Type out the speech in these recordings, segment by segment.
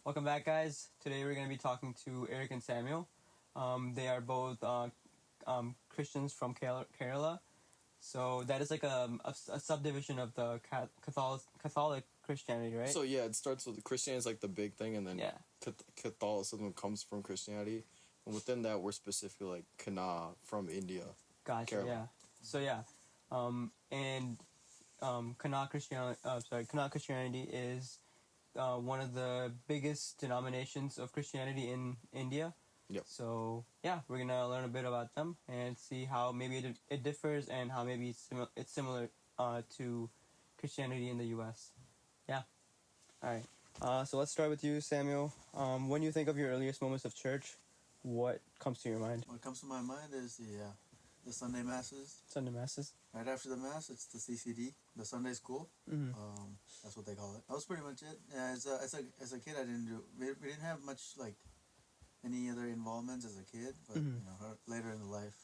Welcome back, guys. Today we're going to be talking to Erik and Samuel. They are both Christians from Kerala. So that is like a subdivision of the Catholic Christianity, right? So yeah, it starts with Christianity is like the big thing, and then Yeah. Catholicism comes from Christianity, and within that we're specifically like Kana from India. Gotcha. Kerala. Yeah. So yeah, Kana Christianity is one of the biggest denominations of Christianity in India. Yep. So yeah, we're gonna learn a bit about them and see how maybe it differs and how maybe it's similar to Christianity in the U.S. Yeah. All right. So let's start with you, Samuel. When you think of your earliest moments of church, what comes to your mind? What comes to my mind is the Sunday masses. Sunday masses. Right after the mass, it's the CCD, the Sunday school. Mm-hmm. That's what they call it. That was pretty much it. Yeah, as a kid, I didn't do. We didn't have much like any other involvements as a kid, but later in life,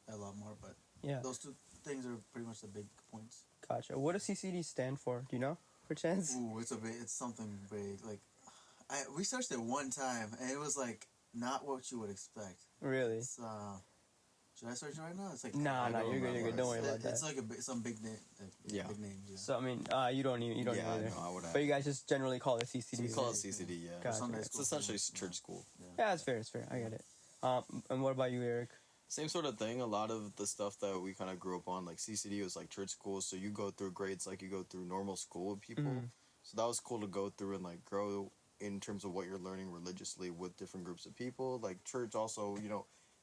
a lot more. But Yeah. those two things are pretty much the big points. Gotcha. What does CCD stand for? Do you know, per chance? Ooh, it's something big. Like, I researched it one time, and it was like not what you would expect. Really? It's should I search it right now? It's like Nah, you're good. Don't worry about that. It's like some big name. Yeah. Big names. Yeah. So I mean, you don't need Yeah, either. no, I would have. But you guys just generally call it CCD. We call it CCD. Yeah. Gotcha. Sunday It's school. essentially church school. Yeah, it's fair. I get it. And what about you, Erik? Same sort of thing. A lot of the stuff that we kind of grew up on, like CCD, was like church school. So you go through grades like you go through normal school with people. Mhm. So that was cool to go through and like grow in terms of what you're learning religiously with different groups of people. Like church also,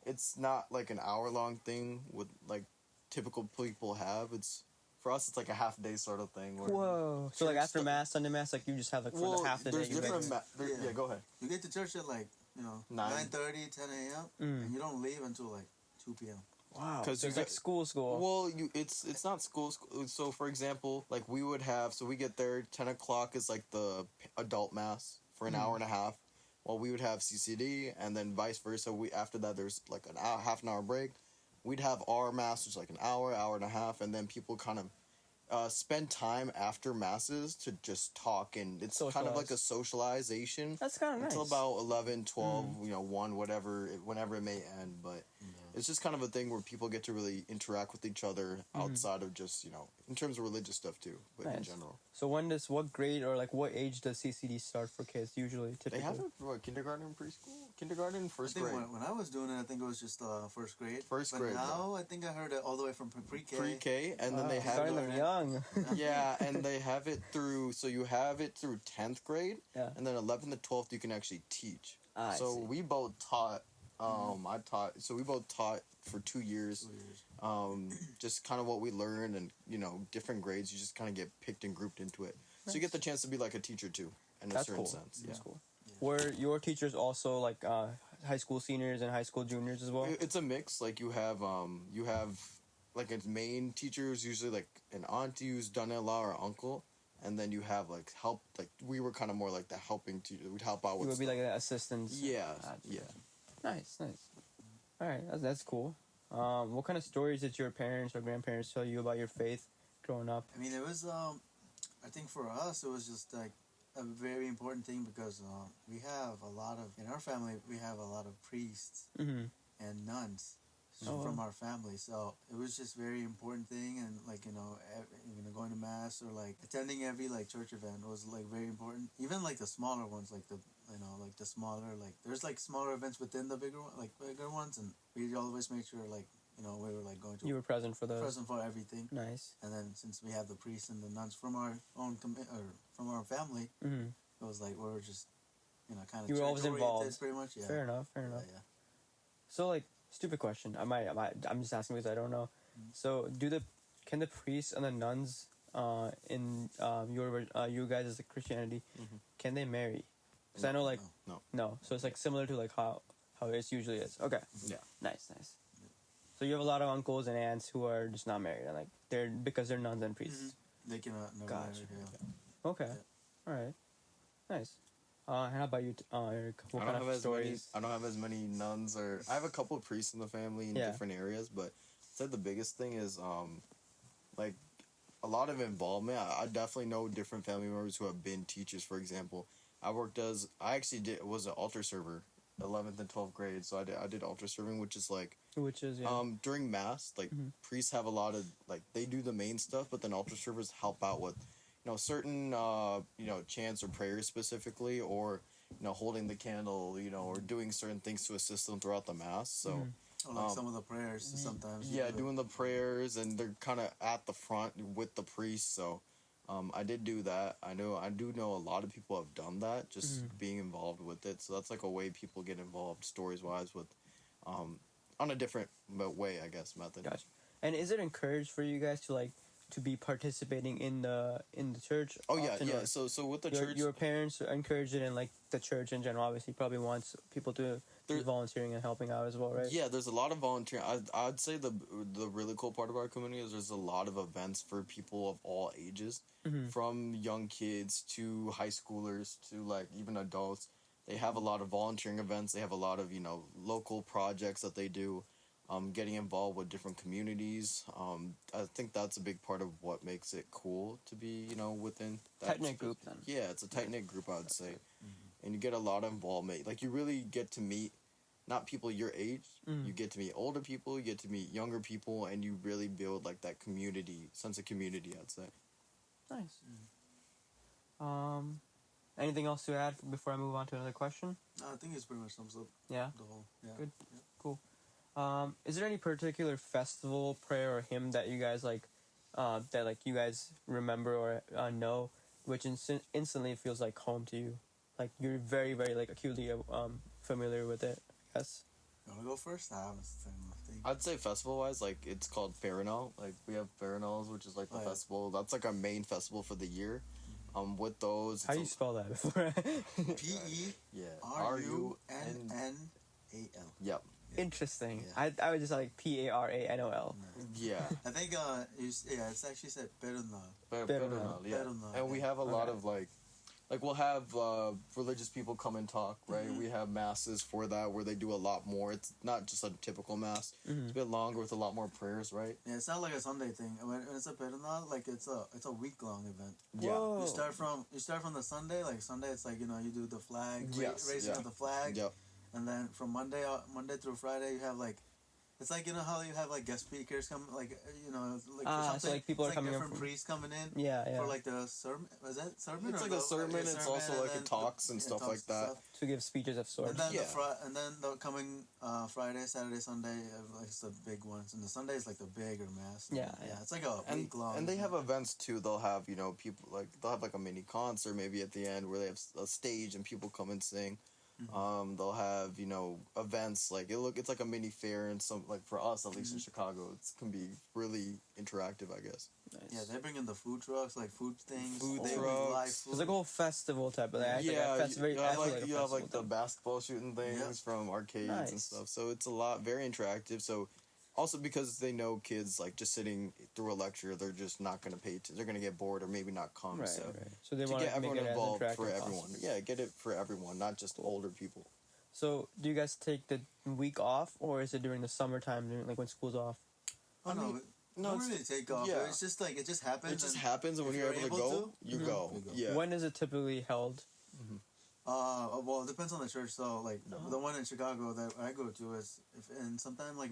it's not like an hour-long thing with like typical people have. It's for us, it's like a half-day sort of thing. Where Whoa! So like church after mass, Sunday mass, like you just have like for the half the day. there's You different. Yeah. Yeah, go ahead. You get to church at like 9:30, 10 a.m. and you don't leave until like 2 p.m. Wow. 'Cause So it's you like school. Well, it's not school. So for example, like we would have, so we get there 10 o'clock is like the adult mass for an hour and a half. Well, we would have CCD, and then vice versa. After that there's like an hour, half an hour break. We'd have our mass, which is like an hour and a half, and then people kind of spend time after masses to just talk, and it's kind of like a socialization. That's kind of nice. Until about 11, 12, 1, whenever it may end. But it's just kind of a thing where people get to really interact with each other outside of just, in terms of religious stuff too, but in Nice. general. So what grade or like what age does CCD start for kids usually? Typically. They have it for kindergarten, preschool? Kindergarten, first I think grade. when I was doing it, I think it was just first grade. First but grade, now I think I heard it all the way from pre-K. Pre-K, and then they have starting them young. yeah, and they have it through, so you have it through 10th grade, Yeah. and then 11th to 12th you can actually teach. I So see. we both taught, we both taught for 2 years. 2 years. Just kind of what we learned, and different grades, you just kind of get picked and grouped into it. So you get the chance to be like a teacher too, in a That's certain cool. sense. That's Yeah. cool. Were your teachers also like high school seniors and high school juniors as well? It's a mix. Like you have like its main teachers, usually like an auntie who's done it a lot, or uncle, and then you have like help. Like we were kind of more like the helping teacher. We'd help out You with. would be like assistants. Yeah, Gotcha. yeah. Nice. All right, that's cool. What kind of stories did your parents or grandparents tell you about your faith growing up? I mean, it was, I think for us, it was just like a very important thing because we have in our family, we have a lot of priests Mm-hmm. and nuns Oh, from wow. our family. So it was just very important thing. And like, going to mass or like attending every like church event was like very important. Even like the smaller ones, like the smaller, like there's like smaller events within the bigger ones. And we always make sure like, we were like going to You were present for those. present for everything. Nice. And then since we have the priests and the nuns from our own from our family, Mm-hmm. it was like we were just, kind of. You were always involved. Pretty much, yeah. Fair enough. Yeah. So like, stupid question. I'm just asking because I don't know. Mm-hmm. So can the priests and the nuns in you guys as a Christianity, can they marry? Because I know like no. So it's like similar to like how it usually is. Okay. Yeah. Nice. So you have a lot of uncles and aunts who are just not married, and like because they're nuns and priests. They cannot. Never Gotcha. marry, yeah. Okay. Yeah. All right. Nice. How about you, Erik? What I kind don't of have stories? I don't have as many nuns, or I have a couple of priests in the family in different areas, but I'd say the biggest thing is like a lot of involvement. I definitely know different family members who have been teachers, for example, I actually was an altar server, 11th and 12th grade. So I did altar serving, which is like, during mass, like priests have a lot of like they do the main stuff, but then altar servers help out with, certain chants or prayers specifically, or holding the candle, or doing certain things to assist them throughout the mass. So. Or like some of the prayers sometimes. Yeah, doing the prayers, and they're kind of at the front with the priest. So, I did do that. I do know a lot of people have done that, just being involved with it. So that's like a way people get involved, stories wise, with, on a different way, I guess, method. Gotcha. And is it encouraged for you guys to be participating in the church? Oh yeah, yeah. So with the church, your parents encourage it, and like the church in general, obviously, probably wants people to be volunteering and helping out as well, right? Yeah, there's a lot of volunteering. I'd say the really cool part of our community is there's a lot of events for people of all ages, from young kids to high schoolers to like even adults. They have a lot of volunteering events. They have a lot of local projects that they do. Getting involved with different communities. I think that's a big part of what makes it cool to be, within that tight-knit group then. Yeah, it's a tight-knit group, I would say. And you get a lot of involvement. Like, you really get to meet, not people your age, you get to meet older people, you get to meet younger people, and you really build, like, that sense of community, I'd say. Nice. Anything else to add before I move on to another question? No, I think it's pretty much sums up Yeah? the whole. Yeah. Good. Yeah. Cool. Is there any particular festival, prayer, or hymn that you guys you guys remember or know, which instantly feels like home to you? Like you're very, very like acutely familiar with it, I guess. You wanna go first? I haven't seen nothing. I'd say festival-wise, like, it's called Farinal. Like, we have Farinals, which is, like, the festival. That's, like, our main festival for the year. With those... How do you spell that before? P-E-R-U-N-N-A-L. Yep. Interesting. Yeah. I would just like Paranol. Yeah. I think it's actually said Pernal. Farinal, yeah. Farinal, And we have a lot of, like we'll have religious people come and talk, right? We have masses for that where they do a lot more. It's not just a typical mass. It's a bit longer with a lot more prayers, right? Yeah, it's not like a Sunday thing. When it's a Pernal, like it's a week long event. Yeah. Whoa. You start from the Sunday. Like Sunday, it's like you do the flag raising of the flag. Yep. And then from Monday through Friday, you have like, it's like how you have like guest speakers come, like so like people are coming different from priests coming in. Yeah. For like the sermon, was that sermon? It's or like a sermon. It's also like talks and stuff like that. to give speeches of sorts. And then the coming Friday, Saturday, Sunday, like it's the big ones, and the Sunday is like the bigger mass. Yeah. It's like a week long. And they have events too. They'll have people they'll have like a mini concert maybe at the end where they have a stage and people come and sing. They'll have events like it's like a mini fair, and some like for us at least in Chicago it can be really interactive, I guess. Nice. Yeah, they bring in the food trucks, like food things. Food they trucks. live food. It's like a whole festival type of thing. Yeah, you have like the basketball shooting things from arcades and stuff. So it's a lot very interactive. So also because they know kids like just sitting through a lecture, they're just not going to pay. They're going to get bored or maybe not come. Right. So they to want get to everyone make it involved as for interactive as everyone. possible. Yeah, get it for everyone, not just older people. So do you guys take the week off, or is it during the summertime, like when school's off? Oh no, no, don't really take off. Yeah. It's just like it just happens. It just happens, and when you're able to go, you go. Yeah. When is it typically held? Well, it depends on the church. So, like the one in Chicago that I go to is sometime like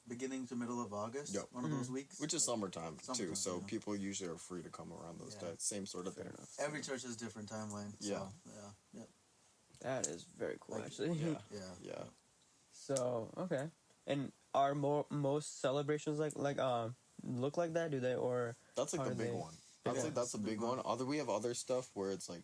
beginning to middle of August. Yep. One of those weeks. Which is summertime too, so yeah. people usually are free to come around those days. Same sort of thing. Every church has different timeline. Yeah. So, yeah. That is very cool, Like, actually. Yeah. So okay, and are most celebrations like look like that? Do they or That's like the big one. I'd say that's a big one. We have other stuff where it's like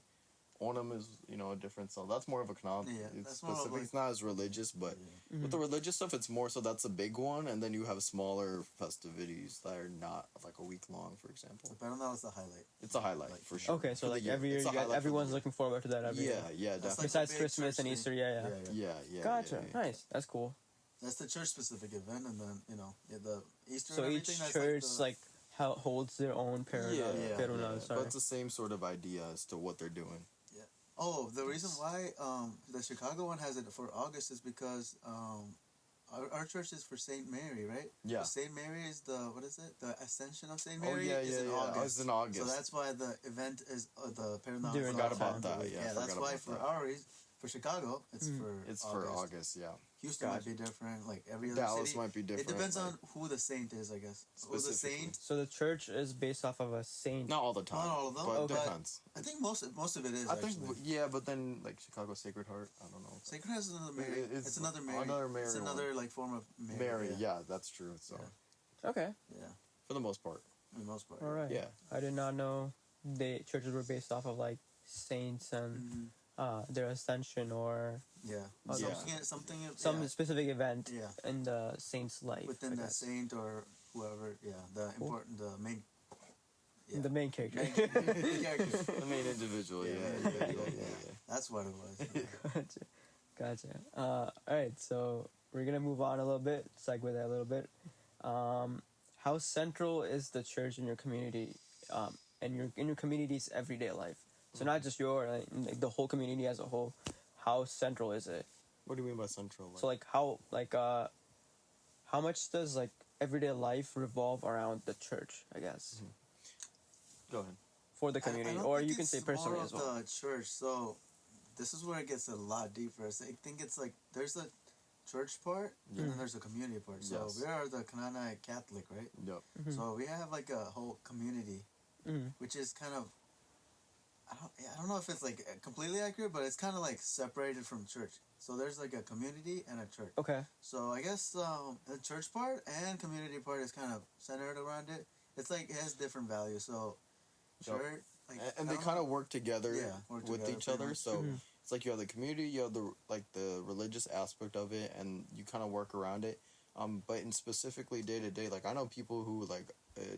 Onam is a different so that's more of a canal. It's specific. It's not as religious, but with the religious stuff, it's more so that's a big one, and then you have smaller festivities that are not like a week long, for example. The Pernal is the highlight. It's a highlight for sure. Okay, so like every year, everyone's looking forward to that every year. Yeah, definitely. Like Besides Christmas and Easter, yeah. Gotcha. Yeah. Nice. That's cool. That's the church specific event, and then the Easter. So and each everything, church like holds their own Perunal. Sorry. But it's the same sort of idea as to what they're doing. Oh, the reason why the Chicago one has it for August is because our church is for Saint Mary, right? Yeah. So Saint Mary is what is it? The Ascension of Saint Oh, Mary yeah, is in yeah. August. It's in August. So that's why the event is the Paranormal. During Forgot that about time. that. Yeah, that's why for for Chicago, it's for August. Yeah. Houston might be different. Like every other Dallas city, might be different. it depends like, on who the saint is, I guess. Who's the saint? So the church is based off of a saint. Not all the time. Not all of them, but but depends. I think most of it is. I think actually. yeah, but then like Chicago Sacred Heart, I don't know. Sacred Heart is another Mary. It's another Mary. Another Mary. It's another like form of Mary. Mary, yeah, that's true. So Okay. Yeah. for the most part. For the most part. All right. Yeah. I did not know the churches were based off of like saints and their ascension or Yeah. Oh, Something. some specific event Yeah. in the saint's life. Within I the guess. saint or whoever. Yeah. The important, the main. Yeah. The main character. Main character. The main individual, yeah. That's what it was. Gotcha. All right, so we're gonna move on a little bit, segue that a little bit. How central is the church in your community, and in your community's everyday life? So not just your, like the whole community as a whole. How central is it? What do you mean by central? So how much does like everyday life revolve around the church? I guess Go ahead. for the I community, don't or think you can it's say personally more as of well. the church. So this is where it gets a lot deeper. So I think it's like there's a church part and then there's a community part. So Yes. we are the Kananai Catholic, right? Yep. So we have like a whole community, which is kind of I don't know if it's like completely accurate, but it's kind of like separated from church. So there's like a community and a church. Okay. So I guess the church part and community part is kind of centered around it. It's like it has different values. So Yep. church, like, And they kind of work together work with together each pretty other. much. So it's like you have the community, you have the religious aspect of it, and you kind of work around it. But in specifically day to day, like I know people who like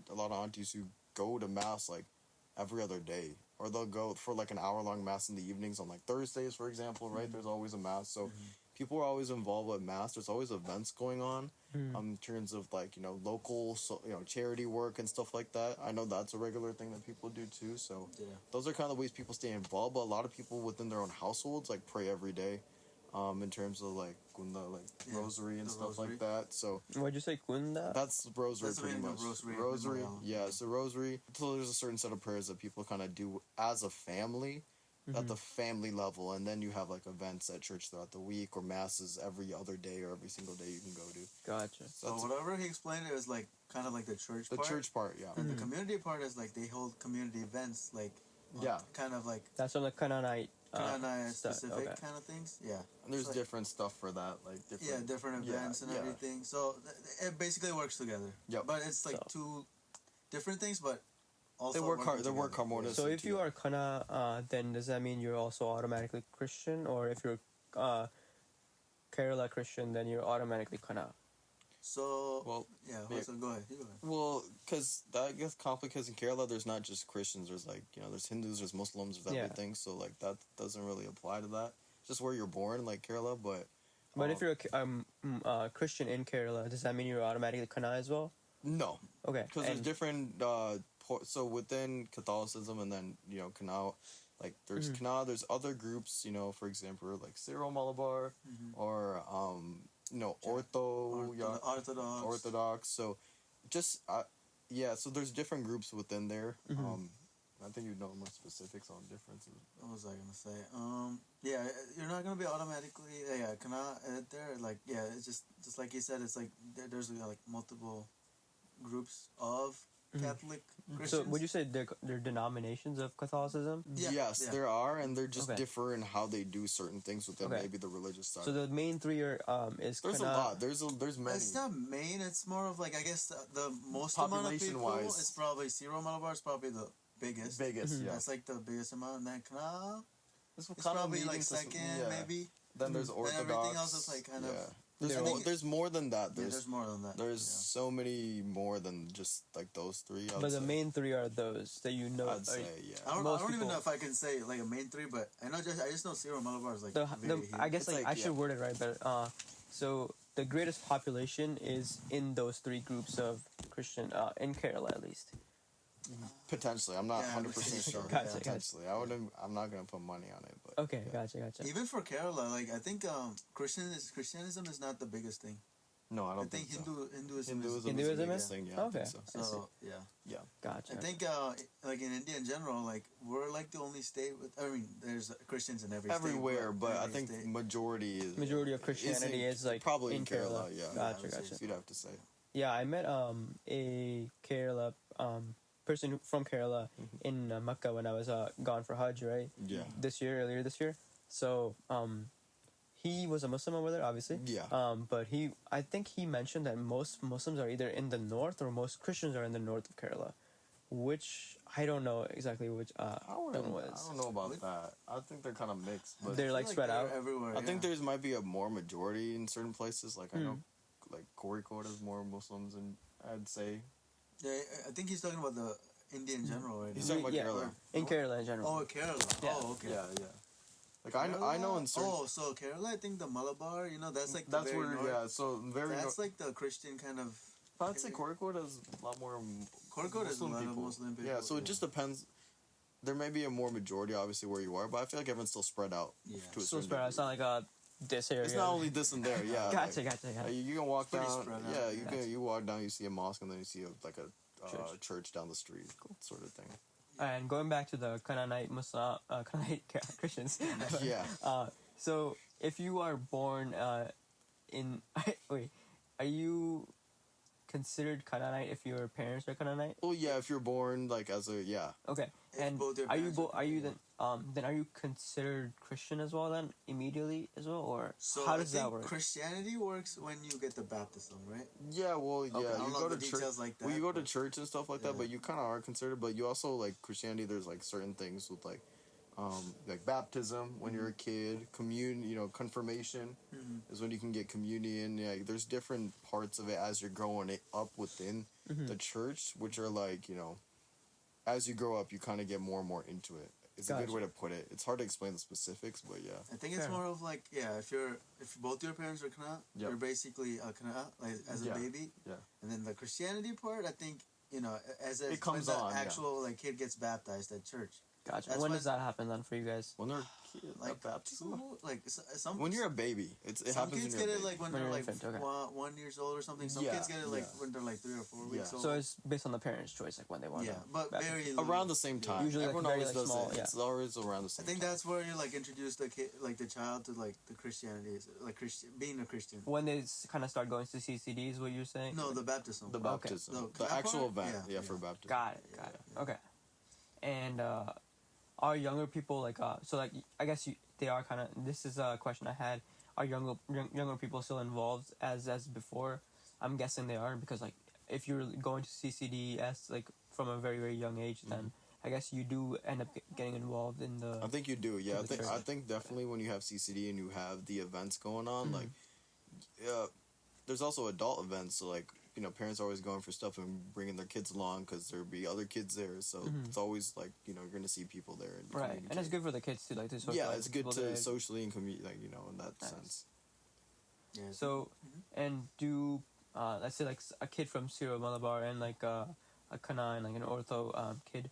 a lot of aunties who go to mass like every other day, or they'll go for like an hour-long mass in the evenings on like Thursdays, for example, right? There's always a mass. So people are always involved with mass. There's always events going on in terms of like, local, charity work and stuff like that. I know that's a regular thing that people do too. So those are kind of the ways people stay involved. But a lot of people within their own households like pray every day. In terms of like kunda, like rosary and stuff rosary. like that. So What'd you say, kunda? that's rosary That's the pretty meaning much. of rosary. Rosary, Memorial. yeah. So rosary. So there's a certain set of prayers that people kind of do as a family, at the family level, and then you have like events at church throughout the week or masses every other day or every single day you can go to. Gotcha. So whatever he explained, it was like kind of like the church The part. church part, yeah. And the community part is like they hold community events, like kind of like That's on the Kananite specific kind of things. Yeah. And there's So, different stuff for that, like different. different events and everything. So it basically works together. Yep. But it's like two different things, but also They work hard. They together. work harmoniously. So if you are Kana, then does that mean you're also automatically Christian? Or if you're Kerala Christian, then you're automatically Kana? So yeah. So go ahead. You go ahead. Well, because that gets complicated in Kerala. There's not just Christians. There's like there's Hindus, there's Muslims, there's everything. So like that doesn't really apply to that. It's just where you're born, like Kerala. But if you're a Christian in Kerala, does that mean you're automatically Kana as well? no, Okay. because there's different. So within Catholicism, and then Kana, like there's Kana. There's other groups. For example, like Syro Malabar, or Orthodox. So just so there's different groups within there. I think you know more specifics on differences. What was I gonna say? You're not gonna be automatically cannot there. Like it's just like you said. It's like there's like multiple groups of Catholic Christians. So would you say they're denominations of Catholicism? Yes, there are, and they're just differ in how they do certain things within maybe the religious side. So the main three are is there's Kana. a lot. There's many. It's not main. It's more of like I guess the most amount of people Population-wise. is probably Syro Malabar is probably the biggest. Yeah. That's like the biggest amount. And then Kana It's it's probably like second maybe. Then there's And Orthodox. everything else is like kind of. There's more than that. There's more than that. There's so many more than just like those three. But the main three are those that you know. I'd say, I don't Most even people- know if I can say like a main three, but I just know Syro Malabar is like The, very I guess huge. like I should word it right, but so the greatest population is in those three groups of Christian in Kerala at least. Potentially, I'm not 100% sure. Gotcha, Potentially, I'm not gonna put money on it, but Okay, gotcha. Even for Kerala, like I think Christianism is not the biggest thing. No, I I don't think think so. Hinduism Hinduism is the is? biggest thing. Yeah, I Okay. think so. I see. So yeah, Yeah. Gotcha. I think like in India in general, like we're like the only state with. I mean, there's Christians in every Everywhere, state, but I every think state. majority is Majority of Christianity is like probably in in Kerala. Yeah, Gotcha, I would say gotcha. so. you'd have to say. Yeah, I met a Kerala person from Kerala in Mecca when I was gone for Hajj, right? Yeah. Earlier this year. So he was a Muslim over there, obviously. Yeah. But I think he mentioned that most Muslims are either in the north or most Christians are in the north of Kerala, which I don't know exactly which. I don't know what it is. don't know about that. I think they're kind of mixed, but They're I feel like spread they're out. everywhere. I think yeah. there's might be a more majority in certain places. Like I know, like Kozhikode is more Muslims, and I'd say Yeah, I think he's talking about the India in general, right? he's now. talking about Yeah. Kerala. In Kerala in general. Oh, Kerala. Yeah. Oh, okay. Yeah, yeah. Like I know in certain. Oh, so Kerala, I think the Malabar, that's like the that's very where north. yeah. So very. That's like the Christian kind of. I'd say Kozhikode has a lot more Kozhikode is a Muslim lot of people. Muslim people. Yeah, so it just depends. There may be a more majority, obviously, where you are, but I feel like everyone's still spread out. Yeah. To a So certain spread out. It's not degree. like this area. It's not only this and there. Yeah. Gotcha, like, gotcha. you can walk pretty down. spread out, Yeah, yeah. you can. You walk down, you see a mosque, and then you see a Church. church down the street, sort of thing. And going back to the Canaanite Muslim, Canaanite Christians. Yeah. So if you are born in wait, are you considered Canaanite if your parents are Canaanite? Well, yeah, if you're born like as a Okay. If And both your are you parents are are you Canaanite. then are you considered Christian as well then immediately as well, or So how does I think that work? Christianity works when you get the baptism, right? yeah. Well, yeah, I don't you know go the to church. details like that. Well, you go to but- church and stuff like that, Yeah. but you kind of are considered. But you also like Christianity. There's like certain things with like baptism when you're a kid, confirmation Mhm. is when you can get communion. Yeah, there's different parts of it as you're growing up within the church, which are like as you grow up, you kind of get more and more into it. It's a Gotcha. good way to put it. It's hard to explain the specifics, but yeah. I think it's Fair more of like if both your parents are Kana, Yep. you're basically a Kana like as a Yeah. baby. Yeah. And then the Christianity part, I think It comes when on, the yeah. actual like kid gets baptized at church. Gotcha. That's When why- does that happen then for you guys? When they're kids, Like baptism. some When you're a baby, it some happens kids when get you're a it baby. like when When they're you're like infant, okay. 1 year old or something. Some Yeah, kids get it like yeah. when they're like 3 or 4 weeks Yeah. old. So it's based on the parents' choice, like when they want yeah, to. but baptize. very little. Around the same time. Usually, like, Everyone very, always like, does small, it. yeah. It's always around the I same think time. that's where you like introduce the kid, like the child to like the Christianity, like being a Christian. When they kind of start going to CCD is what you're saying? No, the baptism. The Okay. baptism. No, The that actual part? event. Yeah, Yeah, for yeah. baptism. Got it. Okay. And are younger people like so like I guess they are kind of. This is a question I had. Are younger people still involved as before? I'm guessing they are because like if you're going to CCDS like from a very very young age, then I guess you do end up getting involved in the. I think you do. Yeah, the church. I think definitely when you have CCD and you have the events going on, like, there's also adult events. So like, parents are always going for stuff and bringing their kids along because there'll be other kids there. So it's always like you're gonna see people there. And Right, and it's communicate. good for the kids too, like to socialize Yeah, it's with good people to there. socially and like in that Nice. sense. Yeah. So, and do let's say like a kid from Syro Malabar and like a Kanaan, like an Ortho kid,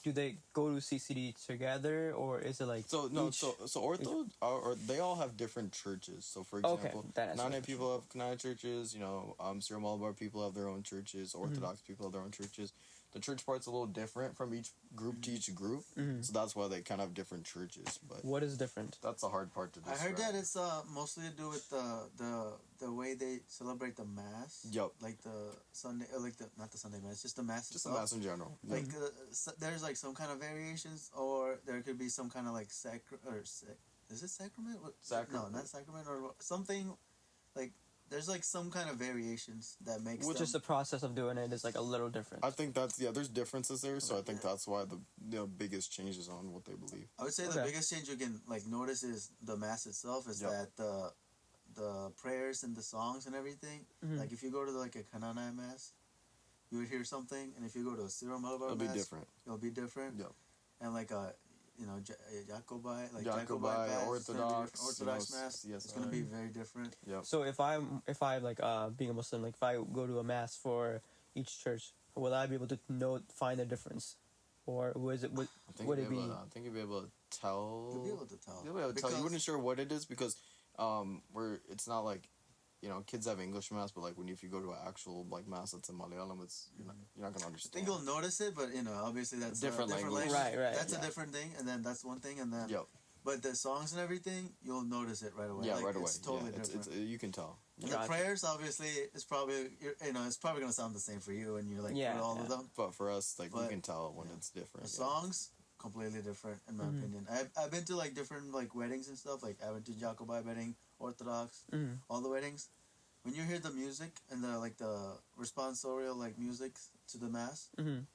do they go to CCD together or is it like So no, each- so Ortho or they all have different churches. So for Okay, example, that answers Nane the people have Kanai churches. Syro Malabar people have their own churches. Orthodox people have their own churches. The church part's a little different from each group to each group, so that's why they kind of have different churches. But what is different? that's a hard part to I describe. heard that it's mostly to do with the way they celebrate the mass. Yup. Like the Sunday, like not the Sunday mass, just the mass. Just the itself. mass in general. Like there's like some kind of variations, or there could be some kind of like is it sacrament? What? Sacrament. No, not sacrament or something. Like there's like some kind of variations that makes. Which them, is the process of doing it is like a little different. I think there's differences there, so I think that's why the biggest changes on what they believe. I would say Okay. the biggest change you can like notice is the mass itself. Is Yup. that the prayers and the songs and everything. Like if you go to like a Kananai mass, you would hear something, and if you go to a Syro Malabar It'll mass, be different. It'll be different. Yep. And like Jacobite, like Jacobite, mass, Orthodox, Orthodox mass, yes, it's gonna be very different. Yep. So if I like being a Muslim, like if I go to a mass for each church, will I be able to find the difference, or would would it be? I think you'll be able to tell. You'll be able to tell. You'll be able to tell. You wouldn't sure what it is because it's not like kids have English mass, but like if you go to an actual like mass that's in Malayalam, it's you're not gonna I understand. think you'll notice it, but obviously that's Different a different language. language. Right. That's Yeah. a different thing, and then that's one thing, and then Yep. but the songs and everything, you'll notice it right away. Yeah, like, right away. It's totally yeah, different. you can tell. And Gotcha. the prayers, obviously, it's probably it's probably gonna sound the same for you, and you're like Yeah, with all yeah. of them. But for us, like we But, can tell when yeah. it's different. The yeah. songs completely different in my opinion. I've been to like different like weddings and stuff. Like I went to Jacobite wedding, Orthodox, all the weddings. When you hear the music and the responsorial like music to the mass,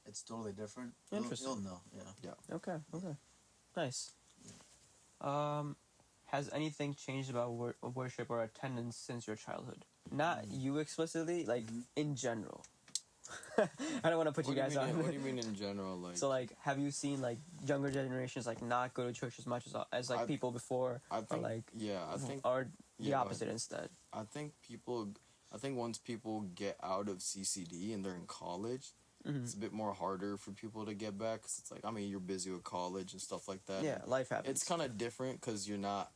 it's totally different. Interesting. You'll know, yeah. Okay. Nice. Has anything changed about worship or attendance since your childhood? Not you explicitly, like in general. I don't want to put you guys on. What do you mean in general? Like, So, like, have you seen like younger generations like not go to church as much as like people before, I think, or like I think, or the yeah, opposite instead? I think once people get out of CCD and they're in college, it's a bit more harder for people to get back. Cause it's like, I mean, you're busy with college and stuff like that. Yeah, life happens. It's kind of different because you're not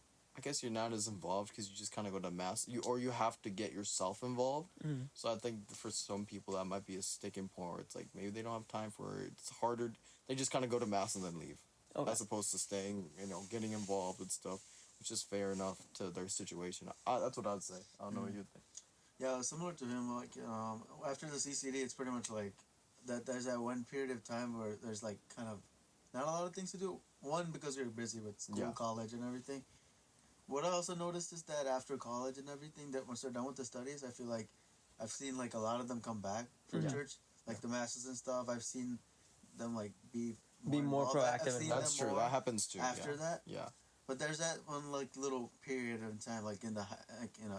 as involved because you just kind of go to mass. You have to get yourself involved. So I think for some people that might be a sticking point where it's like maybe they don't have time for it. It's harder. They just kind of go to mass and then leave. Okay. As opposed to staying, getting involved with stuff, which is fair enough to their situation. That's what I'd say. I don't know what you think. Yeah, similar to him. Like after the CCD, it's pretty much like that. There's that one period of time where there's like kind of not a lot of things to do. One, because you're busy with school, college, and everything. What I also noticed is that after college and everything, that once they're done with the studies, I feel like I've seen like a lot of them come back for church, like the masses and stuff. I've seen them like be more involved. proactive. I've seen That's them true. more That happens too. after that. Yeah. But there's that one like little period of time, like in the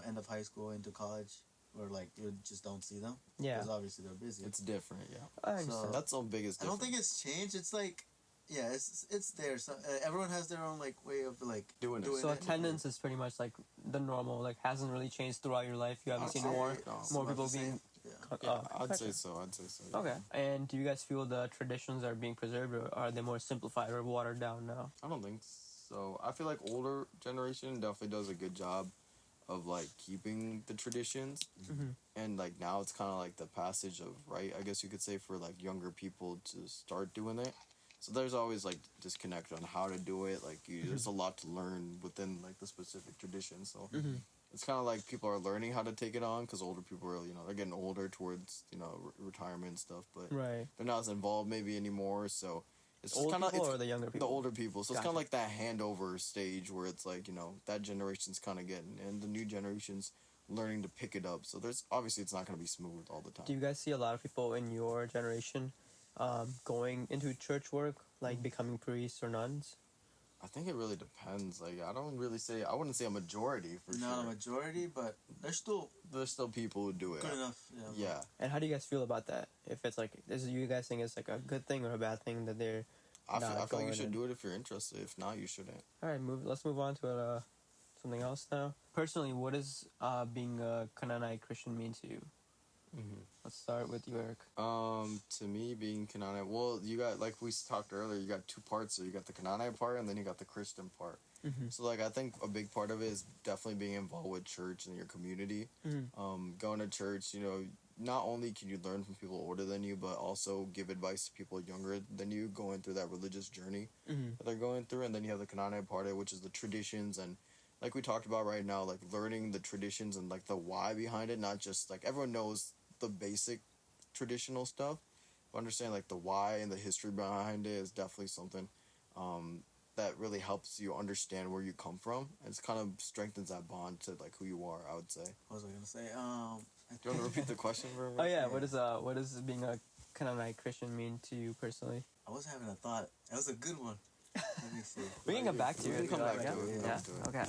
end of high school into college, where like you just don't see them. Yeah. Because obviously they're busy. It's different. Yeah. I understand. That's the biggest. I don't think it's changed. It's like, yeah, it's there. So everyone has their own like way of like doing it. So attendance is pretty much like the normal, like hasn't really changed throughout your life. You haven't seen more people being. Yeah, I'd say so. Yeah. Okay. And do you guys feel the traditions are being preserved, or are they more simplified or watered down now? I don't think so. I feel like older generation definitely does a good job of like keeping the traditions, and like now it's kind of like the passage of right. I guess you could say for like younger people to start doing it. So there's always like disconnect on how to do it. Like there's a lot to learn within like the specific tradition. So it's kind of like people are learning how to take it on because older people are they're getting older towards retirement and stuff, but they're not as involved maybe anymore. So it's just kind of or the younger people. The older people. So it's kind of like that handover stage where it's like that generation's kind of getting and the new generation's learning to pick it up. So there's obviously it's not going to be smooth all the time. Do you guys see a lot of people in your generation going into church work, like becoming priests or nuns? I think it really depends. Like I wouldn't say a majority for sure. Not a majority, but there's still people who do it. Good enough. Yeah. And how do you guys feel about that? If it's like, you guys think it's like a good thing or a bad thing that they're I feel like you should do it if you're interested. If not, you shouldn't. All right, let's move on to something else now. Personally, what does being a Canaanite Christian mean to you? Let's start with you, Eric. To me, being Canaanite, well, you got, like we talked earlier, you got two parts. So you got the Canaanite part, and then you got the Christian part. So, like, I think a big part of it is definitely being involved with church and your community. Going to church, not only can you learn from people older than you, but also give advice to people younger than you going through that religious journey that they're going through. And then you have the Canaanite part of it, which is the traditions and, like we talked about right now, like learning the traditions and like the why behind it, not just like everyone knows the basic traditional stuff, but understand like the why and the history behind it is definitely something that really helps you understand where you come from. It kind of strengthens that bond to like who you are, I would say. What was I gonna say? Do you want to repeat the question for me? Oh yeah, what does being a Canaanite Christian mean to you personally? I was having a thought. That was a good one. Let me see. We can come back to it. We can come back to it. Yeah. Okay.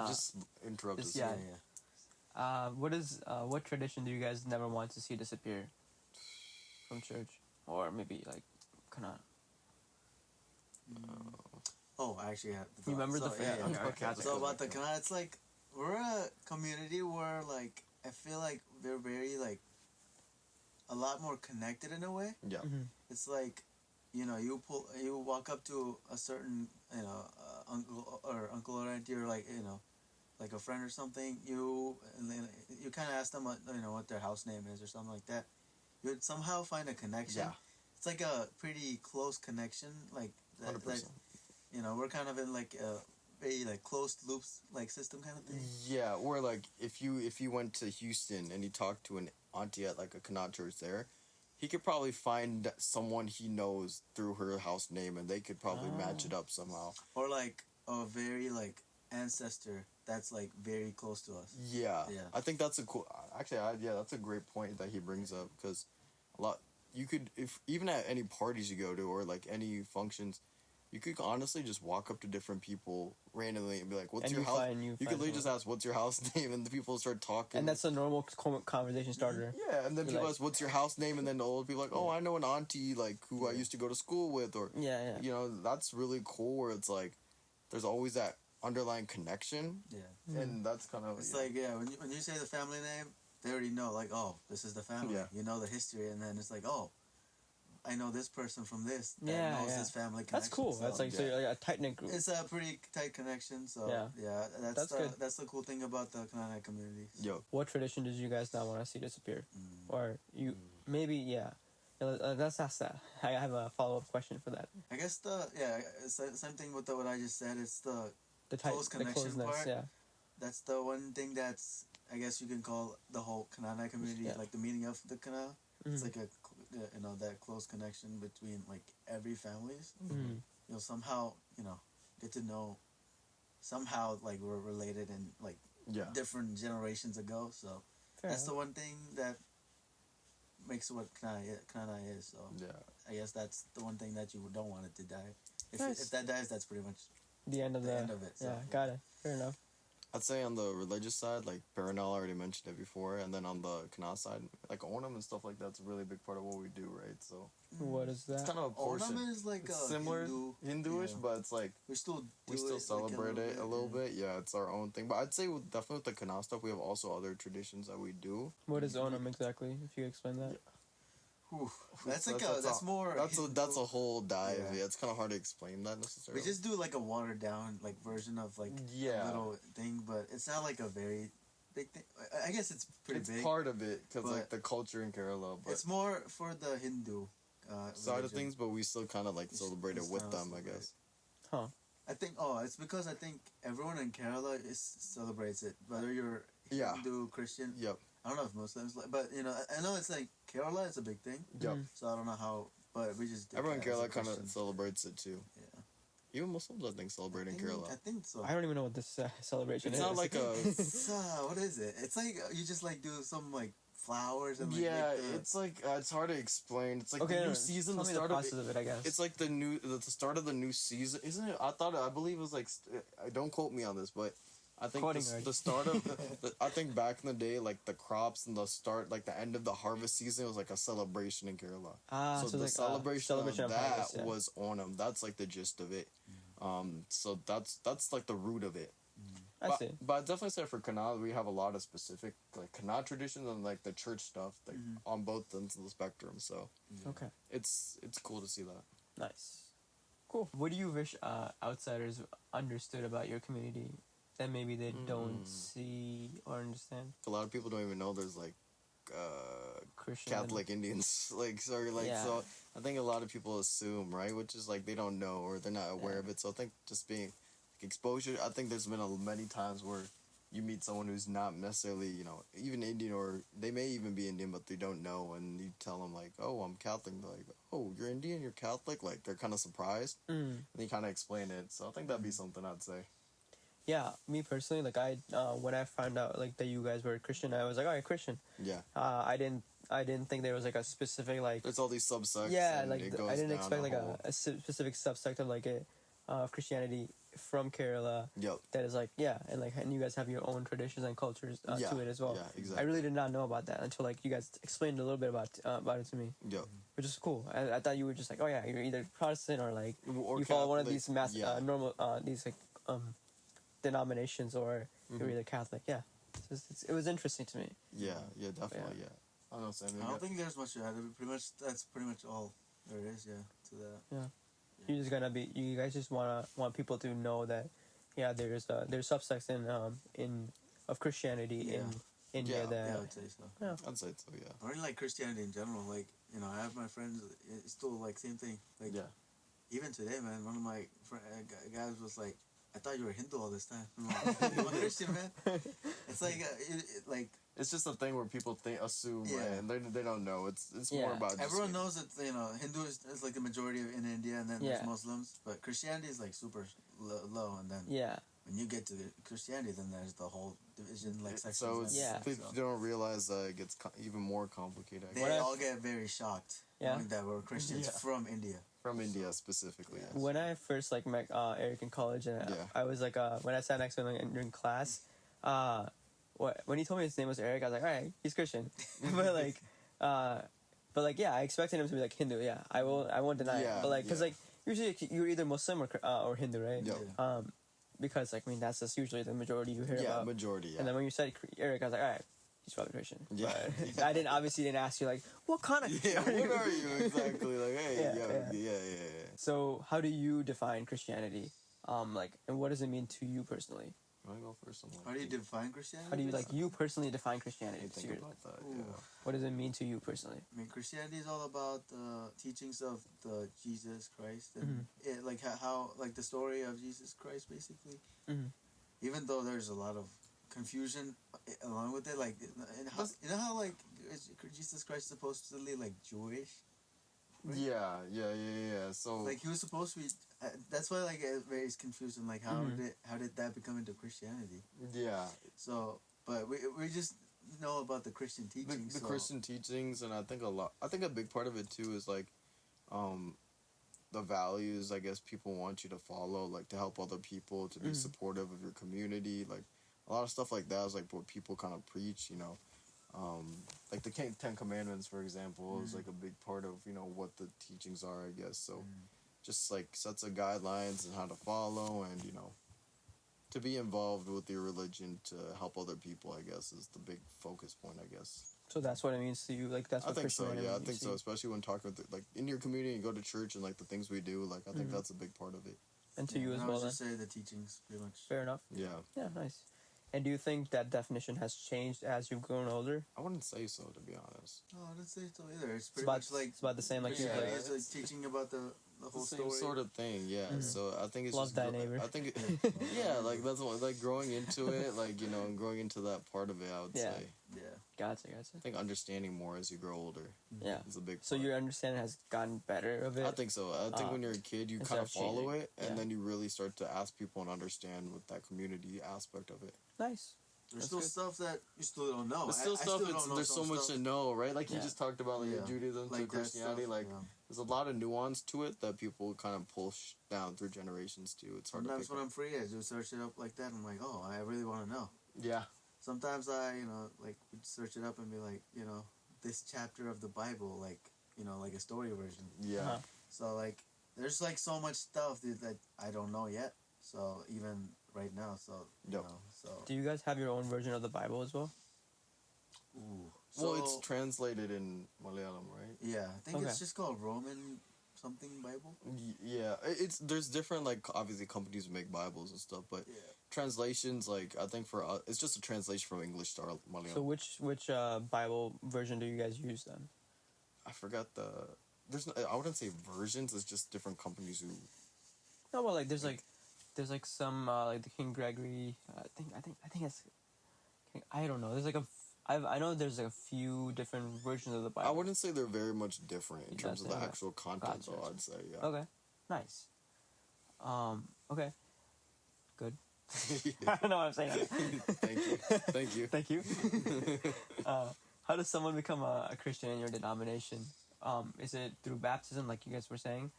Just interrupt us. Yeah. What tradition do you guys never want to see disappear from church, or maybe like Kana? Oh, I actually have. You remember the yeah, okay. So about the Kana, it's like we're a community where like I feel like they're very like a lot more connected in a way. Yeah. It's like you walk up to a certain uncle or auntie or like like a friend or something, you kind of ask them what their house name is or something like that. You would somehow find a connection. Yeah. It's like a pretty close connection, like that. 100%. We're kind of in like a very like closed loops like system kind of thing. Yeah, or like if you went to Houston and you talked to an auntie at like a Kanat church there, he could probably find someone he knows through her house name, and they could probably match it up somehow. Or like a very like ancestor that's like very close to us. Yeah, Yeah. I think that's a cool. Actually, that's a great point that he brings up, because you could, if even at any parties you go to or like any functions, you could honestly just walk up to different people randomly and be like, "What's your house?" You could literally just ask, "What's your house name?" and the people start talking. And that's a normal conversation starter. Yeah, and then You're people like, ask, "What's your house name?" and then the old people like, "Oh, I know an auntie like who I used to go to school with," or that's really cool. Where it's like, there's always that underlying connection. Yeah, and that's kind of it's like when you say the family name, they already know like, oh, this is the family. Yeah. You know the history, and then it's like, oh, I know this person from this that knows this family connection. That's cool. So, That's like so you're like a tight knit group. It's a pretty tight connection. So That's good. That's the cool thing about the Kanana community. Yo, What tradition did you guys not want to see disappear, or you maybe let's ask that. I have a follow up question for that. I guess same thing with what I just said. It's the Tight, close connection closeness, part. yeah. That's the one thing that's, I guess you can call the whole Kanana community, like the meaning of the Kana. It's like that close connection between like every families. You'll somehow get to know somehow like we're related and like different generations ago. So that's the one thing that makes what Kana is. So I guess that's the one thing that you don't want it to die. If that dies, that's pretty much the end of it. So, got it. Fair enough. I'd say on the religious side, like Paranal already mentioned it before, and then on the Kana side, like Onam and stuff like that's a really big part of what we do, right? So what is that? it's kind of a portion. Onam is like it's similar Hinduish, but it's like we still celebrate like it a little bit. Yeah, it's our own thing. But I'd say definitely with the Kana stuff, we have also other traditions that we do. What is Onam exactly? If you explain that. That's more. That's a whole dive. Yeah, it's kind of hard to explain that necessarily. We just do like a watered down like version of like a little thing, but it's not like a very big thing. I guess it's pretty big. It's part of it because like the culture in Kerala. But it's more for the Hindu side of things, but we still kind of like celebrate it with them, I guess. Huh. I think it's because I think everyone in Kerala celebrates it, whether you're Hindu, Christian. Yep. I don't know if Muslims, but I know it's like Kerala is a big thing. Yep. So I don't know how, but we just everyone in Kerala kind of celebrates it too. Yeah. Even Muslims, I think, celebrate in Kerala. I think so. I don't even know what this celebration is. It's not like a. What is it? It's like you just like do some like flowers and it's like it's hard to explain. It's like the new season. Tell me the process of it, I guess. It's like the start of the new season, isn't it? I believe it was like. Don't quote me on this, but. I think the start of I think back in the day, like the crops and the start, like the end of the harvest season was like a celebration in Kerala. So the like celebration of that harvest, was Onam. That's like the gist of it. So that's like the root of it. I see. But I definitely say for Kana, we have a lot of specific like Kana traditions and like the church stuff like on both ends of the spectrum. So it's cool to see that. Nice, cool. What do you wish outsiders understood about your community that maybe they don't see or understand? A lot of people don't even know there's like Christian Catholic Indians, like sorry, like so. I think a lot of people assume, right, which is like they don't know or they're not aware of it. So I think just being like, exposure. I think there's been many times where you meet someone who's not necessarily even Indian, or they may even be Indian but they don't know, and you tell them like, oh, I'm Catholic. And they're like, oh, you're Indian, you're Catholic. Like they're kind of surprised, and you kind of explain it. So I think that'd be something I'd say. Yeah, me personally, like when I found out like that you guys were Christian, I was like, all right, Christian. Yeah. I didn't think there was like a specific like. There's all these subsects. Yeah, like I didn't expect like a specific subsect of like Christianity from Kerala. Yep. That is like and you guys have your own traditions and cultures to it as well. Yeah, exactly. I really did not know about that until like you guys explained a little bit about it to me. Yep. Which is cool. I thought you were just like, oh yeah, you're either Protestant or like or you follow one of these normal these like denominations, or you're either Catholic. Yeah, it was interesting to me. Yeah, definitely. Yeah. I don't know, Sam. I don't think there's much to add. That's pretty much all there is. Yeah, to that. Yeah. You guys just want people to know that, yeah, there's subsects in of Christianity in India Yeah. Yeah, I that would say so. I'd say so. Yeah. Or in like Christianity in general, like I have my friends. It's still like same thing. Like even today, man, one of my guys was like, "I thought you were Hindu all this time." I'm like, "I'm a Christian, man." It's like like It's just a thing where people assume, Yeah. and they don't know. It's Yeah. more about just everyone knows that Hindu is like the majority in India, and then Yeah. there's Muslims, but Christianity is like super low, and then yeah. when you get to Christianity, then there's the whole division, like So sections. it's, Yeah. people don't realize it gets even more complicated. I They guess. What all get very shocked Yeah. knowing that we're Christians Yeah. from India. From India specifically. Yeah. Yes. When I first like met Eric in college, and Yeah. I was like when I sat next to him like, during class, when he told me his name was Eric, I was like, all right, he's Christian, but like yeah, I expected him to be like Hindu. Yeah, I won't deny it. Yeah, But like because yeah. like usually you're either Muslim or Hindu, right? Yeah. Because like I mean that's just usually the majority you hear Yeah, about. majority. Yeah. And then when you said Eric, I was like, all right, he's probably Christian. Yeah. But I didn't ask you like what kind of yeah. What are you exactly? Like, hey, Yeah, yeah. So how do you define Christianity? Like, and what does it mean to you personally? I go first. How do you define Christianity? How do you like you personally define Christianity? I think about that. Ooh. Yeah. What does it mean to you personally? I mean, Christianity is all about the teachings of the Jesus Christ and it, like how like the story of Jesus Christ, basically. Mhm. Even though there's a lot of confusion along with it, like you know how like Jesus Christ is supposedly like Jewish. Right? Yeah. So Like he was supposed to be. That's why like it's confusing. Like how did that become into Christianity? yeah, So, but we just know about the Christian teachings. the so- Christian teachings, and I think a big part of it too is like, the values I guess people want you to follow, like to help other people, to be supportive of your community, like a lot of stuff like that is like what people kind of preach, like the Ten Commandments, for example, is like a big part of what the teachings are, I guess. So just like sets of guidelines and how to follow, and to be involved with your religion to help other people, I guess, is the big focus point, I guess. So that's what it means to you. Like that's I what think so. Christianity Yeah, I means think to so. you. Especially when talking with like in your community and go to church and like the things we do. Like I think that's a big part of it. And to you as I well. would Then. just say the teachings, pretty much. Fair enough. Yeah, Yeah, nice. And do you think that definition has changed as you've grown older? I wouldn't say so, to be honest. No, I didn't say so either. It's It's pretty about, much like it's about the same. Like you Christianity like, is like teaching about the whole It's the same story. sort of thing, yeah. So I think it's Love just thy neighbor. I think yeah, like that's what, like growing into it, like and growing into that part of it. I would Yeah. say. Yeah. gotcha. I think understanding more as you grow older Yeah. is a big. So part. your understanding has gotten better of it. I think so. I think when you're a kid, you instead kind of of follow changing. it, and Yeah. then you really start to ask people and understand with that community aspect of it. Nice. There's That's still good. stuff that you still don't know. There's still I stuff. still don't know There's so some much stuff. to know, right? Like you Yeah. just talked about, like Yeah. Judaism Like to that Christianity. stuff, Like yeah. there's a lot of nuance to it that people kind of push down through generations too. It's hard Sometimes to when pick I'm free, I do search it up like that. I'm like, oh, I really want to know. up. Yeah. Sometimes I, like would search it up and be like, this chapter of the Bible, like, like a story version. Yeah. Uh-huh. So like, there's like so much stuff that I don't know yet. So even right now, so Yep. so. Do you guys have your own version of the Bible as well? Ooh. Well, So, it's translated in Malayalam, right? yeah, I think Okay. it's just called Roman something Bible. Yeah, there's different, like, obviously companies who make Bibles and stuff, but Yeah. translations, like, I think for us, it's just a translation from English to Malayalam. So which Bible version do you guys use then? I forgot I wouldn't say versions, it's just different companies who, No, well, like there's like some like the King Gregory. I think it's. I don't know. There's like I know there's like a few different versions of the Bible. I wouldn't say they're very much different in terms of the Okay. actual content, Gotcha. though, I'd say, yeah. Okay, nice. Okay, good. I don't know what I'm saying. Thank you. Thank you. How does someone become a Christian in your denomination? Is it through baptism, like you guys were saying,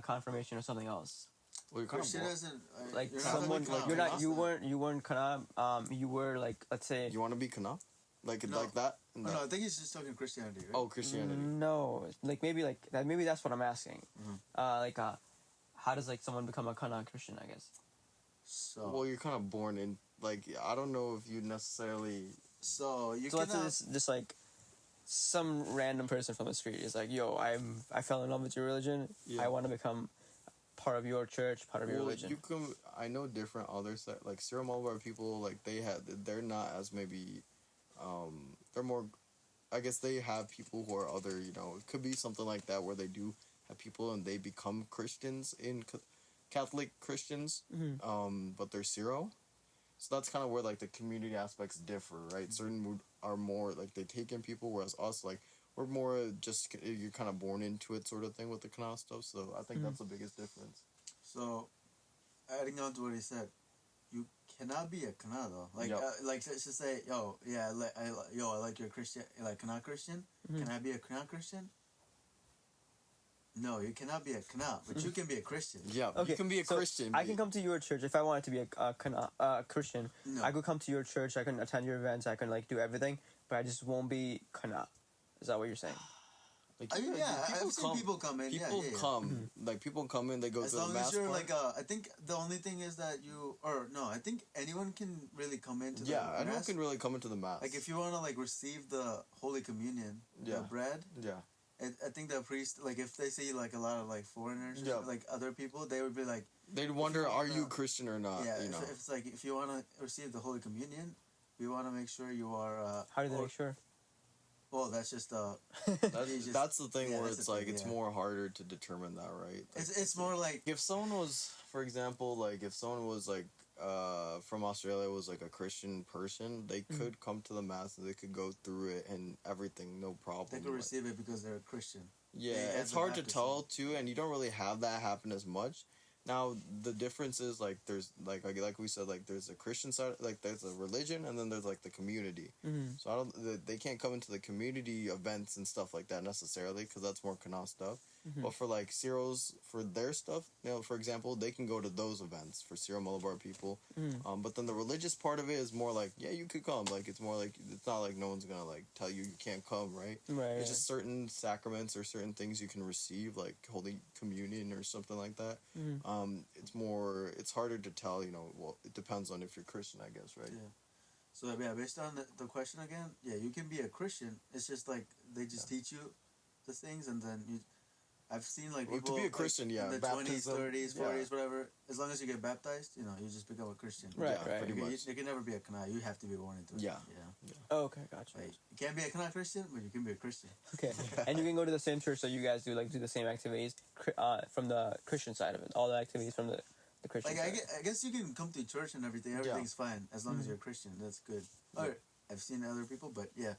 confirmation, or something else? Well, you're kind Christian of isn't Like you're not someone, like like you weren't kana. You were like, let's say. You want to be Kana? Like, No. like that? Oh, no, I think he's just talking Christianity, right? Oh, Christianity. No, like maybe like that. Maybe that's what I'm asking. Mhm. How does like someone become a kana Christian? I guess. So Well, you're kind of born in, like, I don't know if you necessarily... so you So let's say cannot. this, just like some random person from the street is like, "Yo, I fell in love with your religion. Yeah. I want to become part of your church, part of your religion? You can. I know different others that like Syro Malabar people. Like they're not as maybe. They're more. I guess they have people who are other. You know, it could be something like that where they do have people and they become Christians in Catholic Christians. But they're Syro. So that's kind of where like the community aspects differ, right? Certain are more like they take in people, whereas us like we're more just you're kind of born into it sort of thing with the Kana stuff. So I think that's the biggest difference. So, adding on to what he said, you cannot be a Kana though. Like, Yep. like let's just say, yo, yeah, I like your Christian, like Kana Christian. Can I be a Kana Christian? No, you cannot be a Kana, but you can be a Christian. Yeah, Okay, you can be a so Christian. I can come to your church if I wanted to be a Christian. No. I could come to your church. I can attend your events. I can like do everything, but I just won't be kana. Is that what you're saying? Like, I mean, yeah, I've seen people come in. People yeah. come. Like people come in. They go As to the long mass as you're part. like, I think the only thing is that I think anyone can really come into the Yeah, anyone mass. can really come into the mass. Like if you want to like receive the Holy Communion, the bread. Yeah. I think the priest, like, if they see, like, a lot of, like, foreigners, like, other people, they would be like... They'd wonder, are you Christian or not? Yeah, you know? if it's like, if you want to receive the Holy Communion, we want to make sure you are... How do they make sure? Well, that's just... That's the thing where it's like, it's yeah. more harder to determine that, right? Like, It's more like... If someone was, for example, like, if someone was, like, from Australia was, like, a Christian person, they could come to the mass and they could go through it and everything, no problem. They could receive it because they're a Christian. Yeah, it's hard to tell too, and you don't really have that happen as much. Now the difference is like there's like we said, like there's a Christian side, like there's a religion, and then there's like the community. So they can't come into the community events and stuff like that necessarily because that's more Kana stuff. But for like Syros, for their stuff, you know, for example, they can go to those events for Syro Malabar people. But then the religious part of it is more like, yeah, you could come. Like it's more like it's not like no one's gonna like tell you can't come, right? Right. It's just certain sacraments or certain things you can receive, like Holy Communion or something like that. It's harder to tell, you know, well, it depends on if you're Christian, I guess, right? Yeah. So, yeah, based on the question again, yeah, you can be a Christian. It's just like they just teach you the things, and then I've seen like people to be a Christian, like, yeah, in the baptism, 20s, 30s, 40s, yeah. whatever. As long as you get baptized, you know, you just become a Christian. Right, Yeah, right. pretty much. You can never be a Kana. You have to be born into it. Yeah. Oh, okay, gotcha. Like, you can't be a Kana Christian, but you can be a Christian. Okay, and you can go to the same church that you guys do, like do the same activities from the Christian side of it. All the activities from the Christian Like side. I guess you can come to church and everything. Everything's fine as long as you're a Christian. That's good. Yeah. Or I've seen other people, but yeah,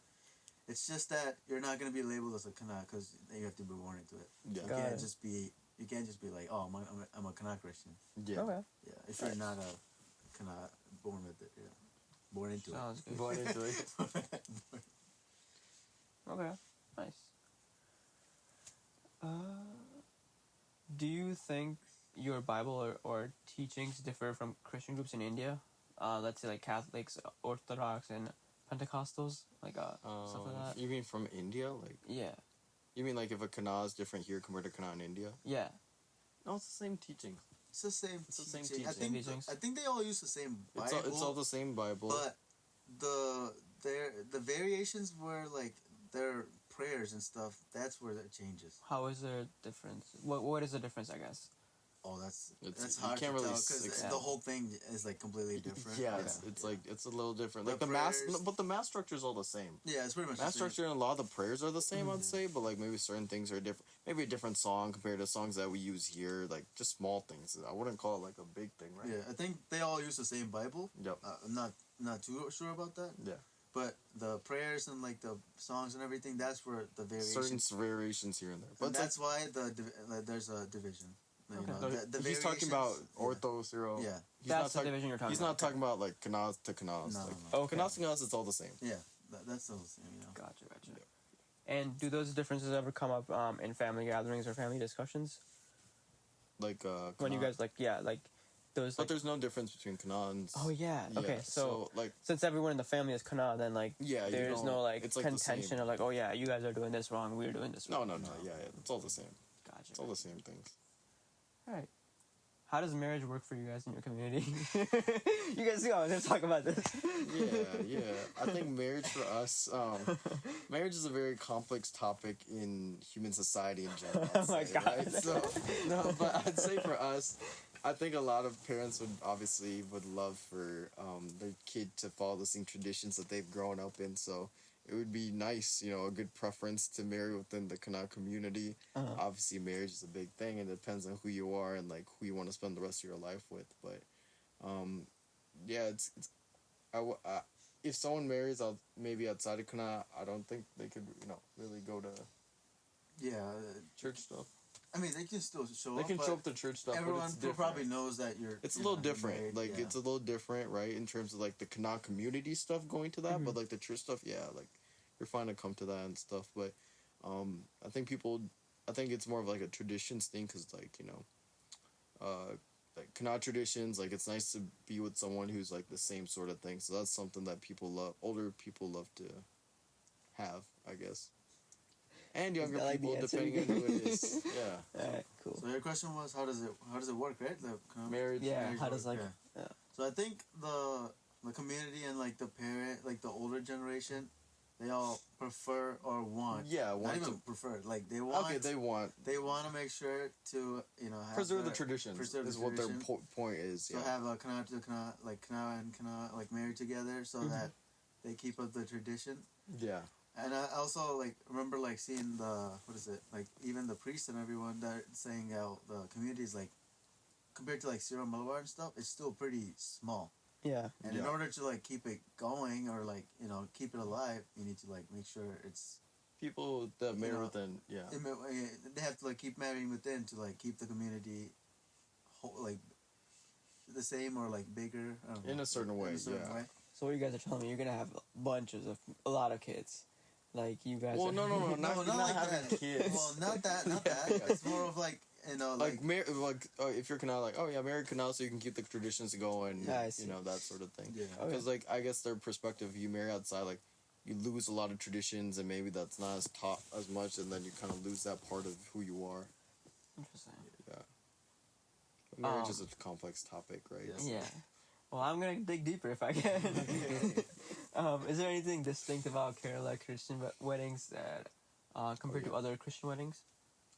it's just that you're not gonna be labeled as a Kana because you have to be born into it. Yeah. You Got can't it. just be. You can't just be like, oh, I'm a Kana Christian. Yeah. Okay. Yeah, if you're not a Kana born with it, yeah, born into Sounds good. Born into it. Okay, nice. Do you think your Bible or teachings differ from Christian groups in India? Let's say like Catholics, Orthodox, and Pentecostals, like stuff like that. You mean from India? Like, Yeah, you mean like if a Kana is different here compared to Kana in India? yeah. No, it's the same teaching. It's the same. It's the same teaching. I teaching. think Teachings. I think they all use the same Bible. It's all the same Bible. But the variations were like their prayers and stuff. That's where that changes. How is there a difference? What is the difference? I guess. Oh, that's You hard can't to really tell because explain. the whole thing is like completely different. Yeah, it's like it's a little different. The Like the mass, prayers- but the mass structure is all the same. Yeah, it's pretty much Mass the same. structure and a lot of the prayers are the same, I'd say, but like maybe certain things are different. Maybe a different song compared to songs that we use here, like just small things. I wouldn't call it like a big thing, right? Yeah, I think they all use the same Bible. Yep. I'm not too sure about that. Yeah. But the prayers and like the songs and everything, that's where the variations. Certain variations here and there, but And that's why there's a division. You Okay. know, the he's talking about variations- Ortho, Syro. Yeah. He's That's not the division you're talking He's about. not talking about like Kanas to Kanas. No, like, no. Okay. Kanas to Kanas, it's all the same. Yeah, that's the same. You know. Gotcha. And do those differences ever come up in family gatherings or family discussions? Like When you Kana. guys like those But like. there's no difference between Kana and. Oh yeah. Okay. So like since everyone in the family is Kana, then like yeah, you there's don't- no like it's like the contention same. of like, oh yeah, you guys are doing this wrong, we're doing this No, wrong. yeah, it's all the same. Gotcha. It's all the same things. All right. how does marriage work for you guys in your community? You guys go on. Let's talk about this. Yeah. I think marriage for us, marriage is a very complex topic in human society in general. Oh my God. Right? So, no, but I'd say for us, I think a lot of parents would love for their kid to follow the same traditions that they've grown up in. So it would be nice, a good preference to marry within the Kana community. Obviously, marriage is a big thing, and it depends on who you are and like who you want to spend the rest of your life with. But yeah, it's if someone marries out maybe outside of Kana, I don't think they could really go to church stuff. I mean, they can still show They up. can show up to church stuff, Everyone but it's different. probably knows that you're. It's a you little know, different. married, Like it's a little different, right? In terms of like the Kana community stuff going to that, but like the church stuff, yeah, like you're fine to come to that and stuff. But I think it's more of like a traditions thing because like like Kana traditions, like it's nice to be with someone who's like the same sort of thing. So that's something that older people love to have, I guess. And younger like people, the answer depending on who it is. Yeah. All right, cool. So your question was, how does it work, right? The Marriage. Yeah, marriage how does work, like yeah. So I think the community and like the parent, like the older generation, they all prefer or want. Yeah, Not want even to. prefer. Like they want. Okay, they want to make sure to have preserve the traditions. preserve the Is what their tradition. point is. So Yeah. have a kana and kana like married together so that they keep up the tradition. Yeah. And I also like remember like seeing like even the priests and everyone that saying how the community is like compared to like Sierra Malabar and stuff, it's still pretty small. yeah. And in order to like keep it going or like keep it alive, you need to like make sure it's People that marry within. Yeah. they have to like keep marrying within to like keep the community like the same or like bigger. I don't know, In a certain way. Yeah. way. So what you guys are telling me, you're gonna have a lot of kids, like you guys. Well, are... no, not like having that. kids. Well, not that. It's more of like like if you're Canal, like marry Canal so you can keep the traditions going. Yeah, I see. That sort of thing. Yeah. Because like I guess their perspective, you marry outside, like you lose a lot of traditions, and maybe that's not as taught as much, and then you kind of lose that part of who you are. Interesting. Yeah. Marriage is a complex topic, right? Yeah. Well, I'm gonna dig deeper if I can. Is there anything distinct about Kerala Christian weddings that compared to other Christian weddings?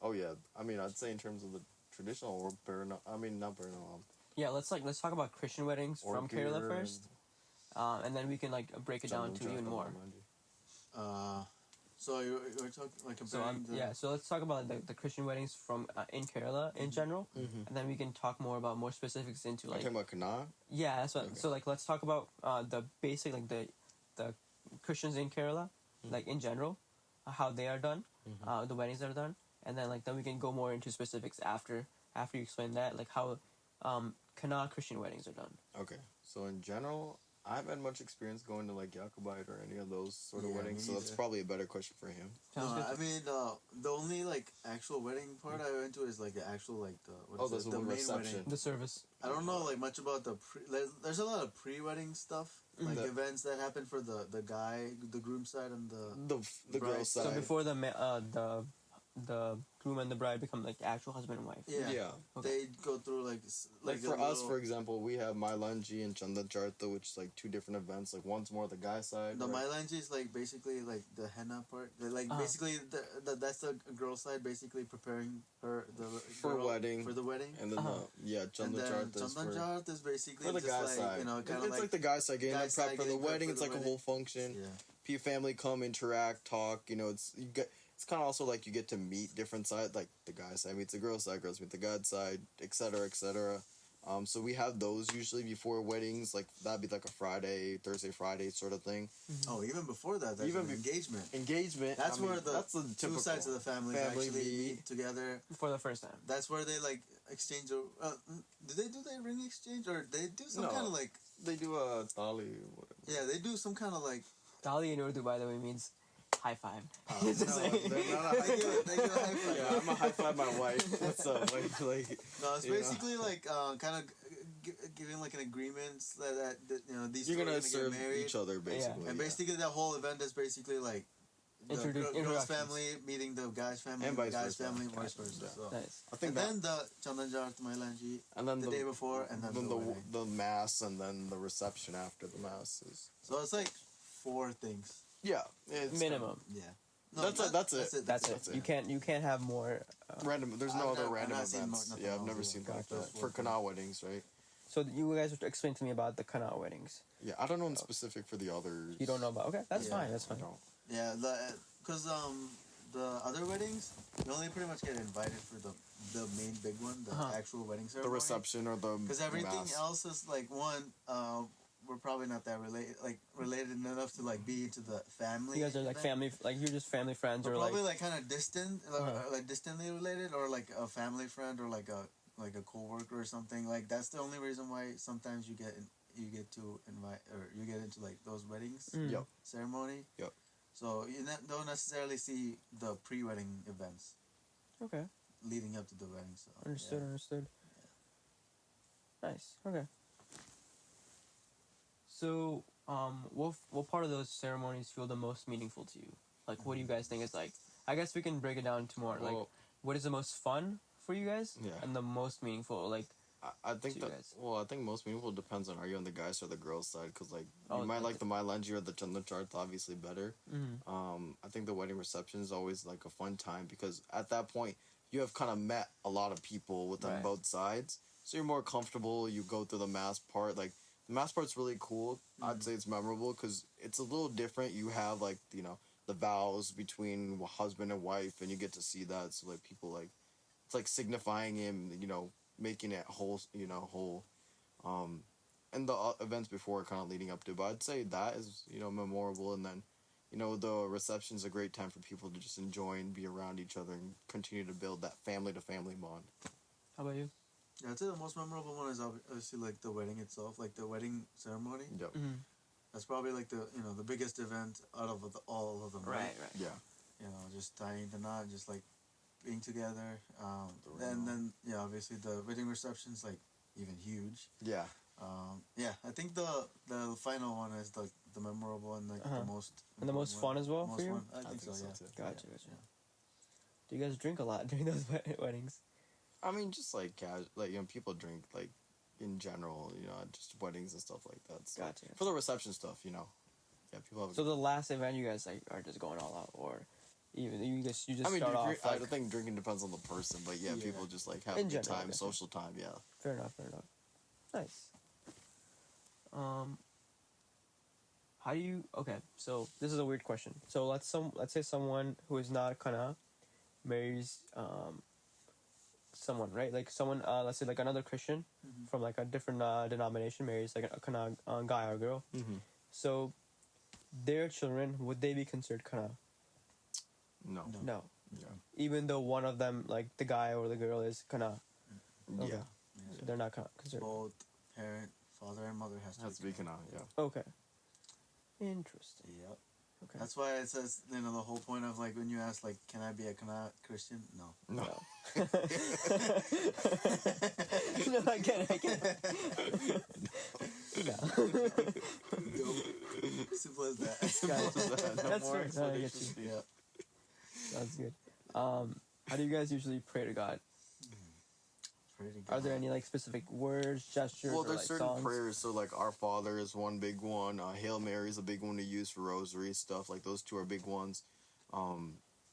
Oh yeah, I mean I'd say in terms of the traditional or not Bernal. Yeah, let's talk about Christian weddings from Kerala first, and then we can like break it down to even more. So you're talking like comparing So let's talk about the Christian weddings from in Kerala in general, and then we can talk more about more specifics into like. Talking about Kana. Yeah, that's what. Okay. So like, let's talk about the basic like the Christians in Kerala, like in general, how they are done, the weddings that are done, and then we can go more into specifics after you explain that, like how Kana Christian weddings are done. Okay, so in general, I haven't had much experience going to like Jacobite or any of those sort of weddings, so that's probably a better question for him. I mean, the only like actual wedding part I went to is like the actual like the main reception. wedding, the service. I don't know like much about the there's a lot of pre-wedding stuff, like events that happen for the groom side and the girl side. So before the groom and the bride become like actual husband and wife. Yeah. Okay. They go through like for us, for example, we have Mailanji and Chandan Charta, which is like two different events. Like one's more the guy side. The Mailanji is like basically like the henna part. They're like basically that's the girl side basically preparing her for the wedding. And then Chandan Charta is basically for the guy side. It's like the guy side getting prep for the wedding. It's like a whole function. Yeah. Family come interact, talk. It's kind of also like you get to meet different sides, like the guy side meets the girl side, girls meet the guy side, etc., etc. So we have those usually before weddings, like that'd be like a Thursday, Friday sort of thing. Oh, even before that, that's an engagement. Engagement. That's where that's the two sides of the family actually meet together for the first time. That's where they like exchange. Do they do their ring exchange or they do some kind of like? They do a thali. Whatever. Yeah, they do some kind of like. Thali in Urdu, by the way, means high five. No, they're not they give a high five. Yeah, I'm a high five my wife. What's up? No, it's basically like kind of giving like an agreement that these you're gonna serve get married. Each other basically. And basically that whole event is basically like the girl's introductions. family meeting the guy's family, And the vice guy's versa. family, Gotcha. vice versa. Yeah. So. Nice. I think And then the Chandanjar to Mailanji and then the day before, and then the wedding. the mass, and then the reception after the mass is. So it's like 4 things. Yeah, it's Minimum. Yeah. That's it. That's it. That's it. You can't have more. Random. There's no I've other not- random I've not seen events. nothing Yeah, I've else never either. seen like Gotcha. that for Kana weddings, right? So you guys explain to me about the Kana weddings. Yeah, I don't know in specific for the others. You don't know about? Okay, that's Yeah. fine. That's I fine. don't. Yeah, because the other weddings, you only pretty much get invited for the main big one, the actual wedding The ceremony. reception or the Because everything mass. else is like one. We're probably not that related enough to like be into the family. You guys are like event. family, like you're just family friends, We're or probably like. like kind of distant, like distantly related, or like a family friend, or like a coworker or something. Like that's the only reason why sometimes you get to invite, or you get into like those weddings Yep. ceremony. Yep. So you don't necessarily see the pre-wedding events Okay, leading up to the wedding. So understood. yeah. Understood. Nice. Okay. So, what part of those ceremonies feel the most meaningful to you? Like, what do you guys think is like? I guess we can break it down to more. Like, Well- what is the most fun for you guys? Yeah. And the most meaningful, like. I think to that. you guys. Well, I think most meaningful depends on are you on the guys or the girls side, because like Oh, you might like like the Mailanji or the Chandan charts obviously better. Mm-hmm. I think the wedding reception is always like a fun time because at that point you have kind of met a lot of people within Right. both sides, so you're more comfortable. You go through the mass part. Like the mass part's really cool. I'd say it's memorable because it's a little different. You have like the vows between husband and wife, and you get to see that. So like people like it's like signifying him, making it whole, whole. And the events before kind of leading up to, but I'd say that is memorable, and then the reception's a great time for people to just enjoy and be around each other and continue to build that family to family bond. How about you? Yeah, I'd say the most memorable one is obviously like the wedding itself, like the wedding ceremony. Yep. Mm-hmm. That's probably like the biggest event out of all of them. Right. Yeah. Just tying the knot, just like being together. The And ring. then obviously the wedding reception's like even huge. Yeah. I think the final one is the memorable and like the most And the most important fun as well one. for you? Most fun. I think so. Yeah. too. Gotcha. Yeah. Gotcha. Do you guys drink a lot during those weddings? I mean, just like casual, like people drink like in general, at just weddings and stuff like that. So Gotcha. for the reception stuff, yeah, people have. So the last event, you guys like are just going all out, or even you just I mean, start off. I Like, think drinking depends on the person, but yeah, Yeah. people just like have a In good general, I time, guess. social time, yeah. Fair enough. Fair enough. Nice. How do you? Okay, so this is a weird question. So let's say someone who is not Kana marries someone, right? Like someone, let's say like another Christian from like a different denomination marries like a Kana guy or girl. Mm-hmm. So their children, would they be considered Kana? No. No. No. Yeah. Even though one of them, like the guy or the girl, is Kana, Okay. Yeah. so they're not considered. Both parent, father, and mother has to. Has to be Kana, yeah. Okay. Interesting. Yep. Okay. That's why it says the whole point of like when you ask like, can I be a Kana Christian? No. No. No, I can't. No. Simple as that. Gotcha. No That's more fair. No, I get explanation. you. Yeah. Sounds good. How do you guys usually pray to God? Pretty good. Are there any like specific words, gestures, Well, or there's like certain songs? prayers. So, like, Our Father is one big one. Hail Mary is a big one to use for rosary stuff. Like, those two are big ones.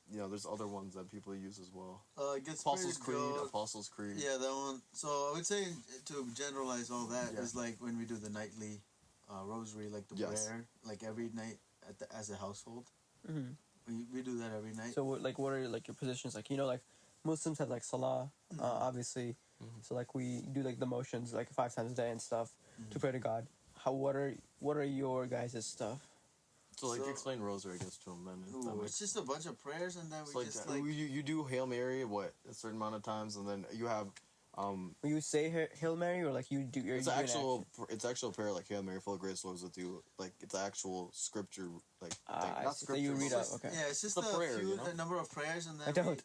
There's other ones that people use as well. It gets Apostles' pretty Creed, good. Apostles' Creed. Yeah, that one. So I would say to generalize all that is Yeah. like when we do the nightly rosary, like the Yes. prayer, like every night as a household. Mm-hmm. We do that every night. So, what are like your positions? Like, like Muslims have like Salah, obviously. Mhm. So, like, we do like the motions like 5 times a day and stuff to pray to God. What are your guys' stuff? So, like, So- explain rosary, I guess, to them then. if that Ooh, makes it's just a bunch of prayers, and then sense. we Like, just like you do Hail Mary, a certain amount of times, and then you have You say Hail Mary, or like you do? It's actual prayer, like Hail Mary, full of grace, Lord is with you. Like it's actual scripture, like thing. I Not see. So scripture. you but read like- out. Okay. Yeah, it's just It's a prayer, you know? the number of prayers, and then I don't.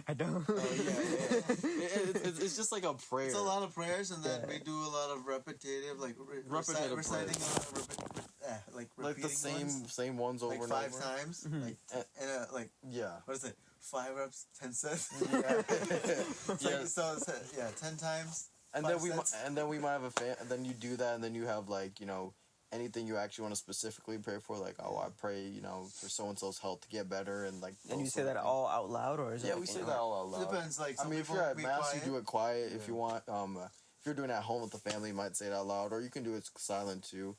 I don't. Oh yeah. It's just like a prayer. it's a lot of prayers, and then Yeah. we do a lot of repetitive, like Repetitive reciting prayers. a lot of like Like repeating the ones, same ones over like and 5 over. times, Mhm. like and like Yeah. what is it? 5 reps, 10 sets. Yeah. It's Yeah. like, so it's, 10 times. And 5 then we sets. and then we might have and then you do that, and then you have like, you know, anything you actually want to specifically pray for, like, oh, I pray, you know, for so and so's health to get better, and like. And you those say sort that of things. all out loud, or is it? Yeah, like we say in that your all out loud. Depends. Like I some mean, if people you're at be mass, quiet. you do it quiet. If Yeah. you want, if you're doing it at home with the family, you might say it out loud, or you can do it silent too.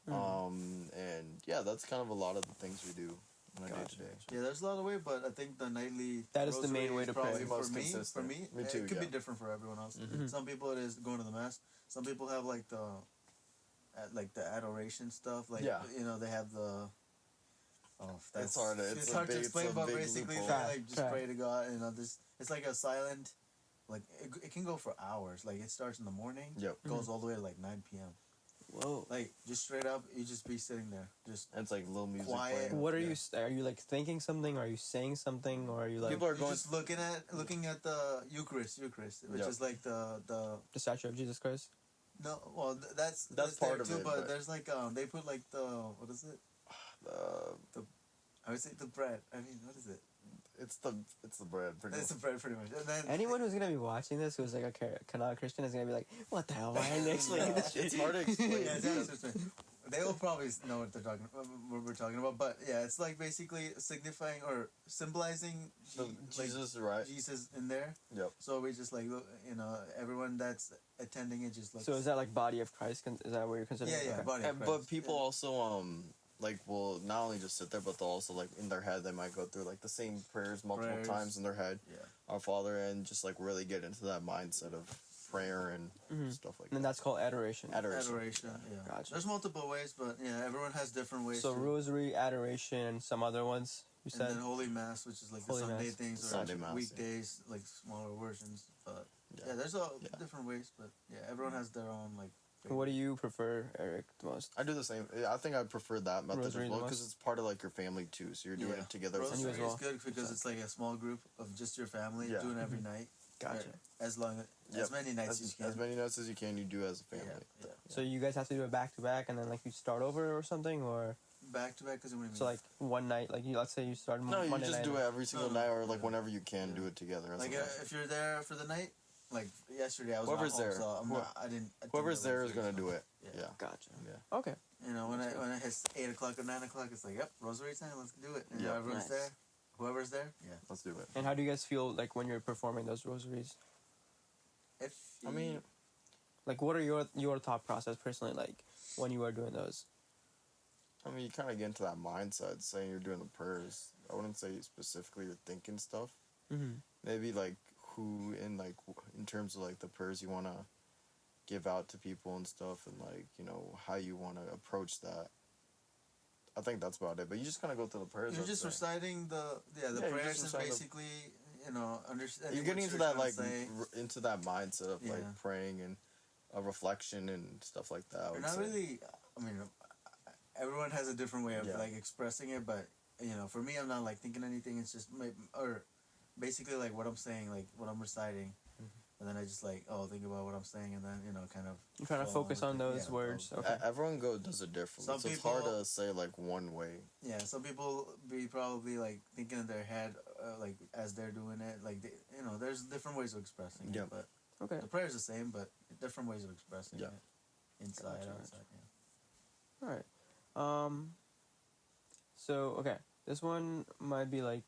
And yeah, that's kind of a lot of the things we do on a day Gotcha. to day. Yeah, there's a lot of way, but I think the nightly That is the main rosary way is to probably pray. for Most me. consistent. For me, Me too, it could be yeah. different for everyone else. Mhm. Some people it is going to the mass. Some people have like the adoration stuff. Like Yeah. you know, they have the. Oh, that's It's hard to- it's a hard big- to it's explain, a but big basically they loophole. like just Try. pray to God. You know, this it's like a silent. Like it can go for hours. Like it starts in the morning. Yep. Goes all the way to like 9 p.m. Whoa. Like just straight up, you just be sitting there, just And it's like little music Quiet. playing. What are Yeah. you? Are you like thinking something? Are you saying something? Or are you like People are you're going. just looking at the Eucharist, which Yep. is like the the statue of Jesus Christ? no, well that's That's there part of too, it, but but- there's like they put like the what is it? I would say the bread. I mean, what is it? It's the bread. Pretty It's much. the bread, pretty much. And then Anyone who's gonna be watching this who's like a canal Christian is gonna be like, "What the hell? Why are they explaining this shit?" It's hard to explain. yeah, because- they will probably know what what we're talking about. But yeah, it's like basically signifying or symbolizing Jesus, right? Jesus in there. Yep. So we just like look, you know, everyone that's attending it just looks. So is that like body of Christ? Is that what you're considering? yeah, Okay. body of But Christ. people also like will not only just sit there, but they'll also like in their head they might go through like the same prayers multiple Prayers. times in their head. Yeah. Our Father, and just like really get into that mindset of prayer and Mhm. stuff like And then that. that's called adoration. Adoration, yeah. Gotcha. There's multiple ways, but yeah, everyone has different ways. So to, rosary, adoration, and some other ones you and said. then Holy Mass, which is like Holy the Sunday Mass. things or Sunday Mass, yeah. weekdays, like smaller versions. But yeah, there's Yeah. different ways, but yeah, everyone has their own like. What do you prefer, Eric, the most? I do the same. I think I prefer that method Rosary as the well because most? it's part of like your family too. So you're doing Yeah. it together. as a And you Rosary as family. well. is good because it's like a small group of just your family Yeah. doing it every night. Gotcha. As long as Yep. many nights as you can. As many nights as you can, you do as a yeah, family. yeah. So you guys have to do it back to back, and then like you start over or something, or Back to back, because what do you mean? so like one night, like let's say you start No, you Monday just night. do it every single No, no. night, or like Yeah. whenever you can, Yeah. do it together. As like a family. if you're there for the night, like yesterday I was Whoever's not home, there. so I'm not, I didn't. attend Whoever's the there is rosary, gonna so- do it. Yeah. Yeah. Gotcha. Yeah. Okay. You know, when it hits 8 o'clock or 9 o'clock, it's like, yep, rosary time. Let's do it. And Yep. everyone's Nice. there. Whoever's there, yeah. Let's do it. And how do you guys feel like when you're performing those rosaries? If I mean, Like, what are your thought process personally like when you are doing those? you kind of get into that mindset, saying you're doing the prayers. I wouldn't say specifically you're thinking stuff. Mm-hmm. Maybe like who in terms of like the prayers you want to give out to people and stuff, and like how you want to approach that. I think that's about it. But you just kind of go through the prayers. you're I'd just say. reciting the Yeah, you're prayers just is reciting the- basically understanding. You're getting what into you're that trying like to say. into that mindset of like Yeah. praying and a reflection and stuff like that. I You're would not say. really. I mean, everyone has a different way of Yeah. like expressing it, but for me, I'm not like thinking anything. It's just or basically like what I'm saying, like what I'm reciting, and then I just like think about what I'm saying, and then kind of. You're trying to follow focus with on it. those Yeah, words. follow- Okay. Everyone does it differently. Some So it's hard people- to say like one way. Yeah, some people be probably like thinking in their head, like as they're doing it, like there's different ways of expressing Yeah. it, but Okay. the prayer's the same, but different ways of expressing Yeah. it, inside, Gotcha, outside. Yeah. All right. So okay, this one might be like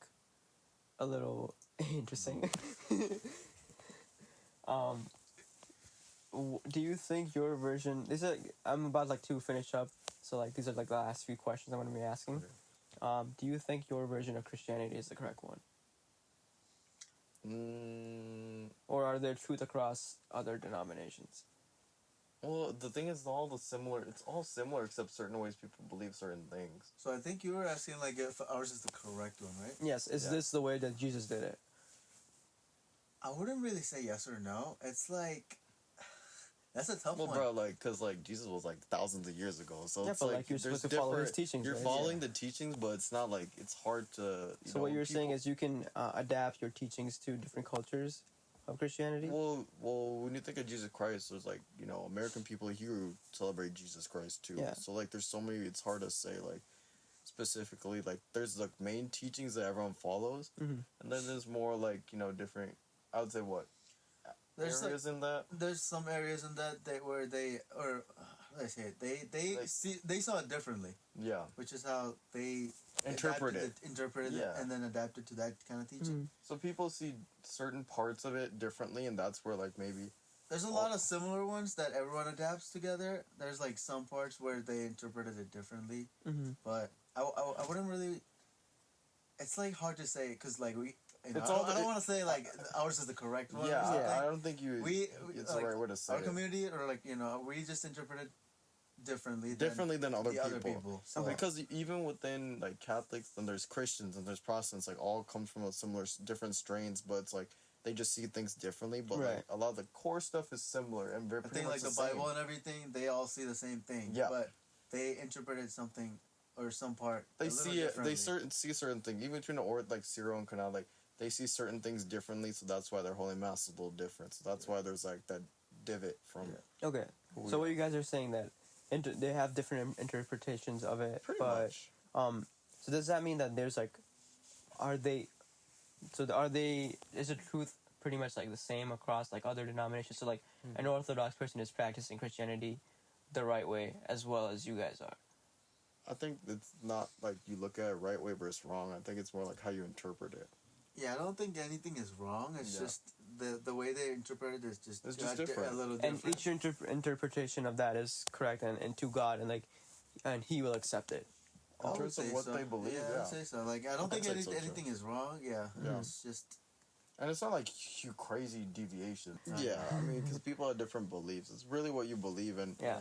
a little interesting. Do you think your version? I'm about like to finish up, so like these are like the last few questions I'm going to be asking. Okay. Do you think your version of Christianity is the correct one, or are there truth across other denominations? Well, the thing is, it's all similar except certain ways people believe certain things. So I think you were asking like if ours is the correct one, right? Yes. Is Yeah. this the way that Jesus did it? I wouldn't really say yes or no. It's like that's a tough Well, one. bro, like, cause like Jesus was like thousands of years ago, so Yeah, it's but like like you're there's supposed to follow his different- teachings. You're right? following Yeah. the teachings, but it's not like it's hard to. So what you're saying is you can adapt your teachings to different cultures of Christianity. Well, when you think of Jesus Christ, there's like American people here who celebrate Jesus Christ too. Yeah. So like, there's so many. It's hard to say like specifically like there's like main teachings that everyone follows, Mhm. and then there's more like different. I would say what There's areas in that. There's some areas in that where they or how do I say it? They saw it differently, Yeah, which is how they interpreted. interpreted it, Yeah. and then adapted to that kind of teaching. Mhm. So people see certain parts of it differently, and that's where like maybe There's a lot of similar ones that everyone adapts together. There's like some parts where they interpreted it differently, Mhm. but I wouldn't really. It's like hard to say because like we. It's I all don't want to say like ours is the correct one. yeah, or something. I don't think you. It's like, the right way to say our it. community or like we just interpret it differently Than other the people. other people. So Because even within like Catholics, then there's Christians and there's Protestants. Like all comes from a similar, different strains, but it's like they just see things differently. But Right. like a lot of the core stuff is similar and very I pretty think much like the same. Bible and everything, they all see the same thing. Yeah. But they interpreted something or some part. They a little see it. differently. They see certain things. Even between like Syro and Canal, like they see certain things differently. So that's why their Holy Mass is a little different. So that's why there's like that divot from. Yeah. Okay. who So we what are. you guys are saying that they have different interpretations of it, Pretty but much. so does that mean that there's like, are they is the truth pretty much like the same across like other denominations? So like an Orthodox person is practicing Christianity the right way as well as you guys are. I think it's not like you look at it right way versus wrong. I think it's more like how you interpret it. Yeah, I don't think anything is wrong. It's Yeah. just the way they interpret it is just, It's just different. a little And different. each interpretation of that is correct and to God, and He will accept it. I In would terms of say what so. they believe, Yeah, yeah. I'd say so. Like I don't think I'd say so, too. anything is wrong. Yeah, Yeah. it's just And it's not like crazy deviation. Right. Yeah, I mean, because people have different beliefs. It's really what you believe in. Yeah.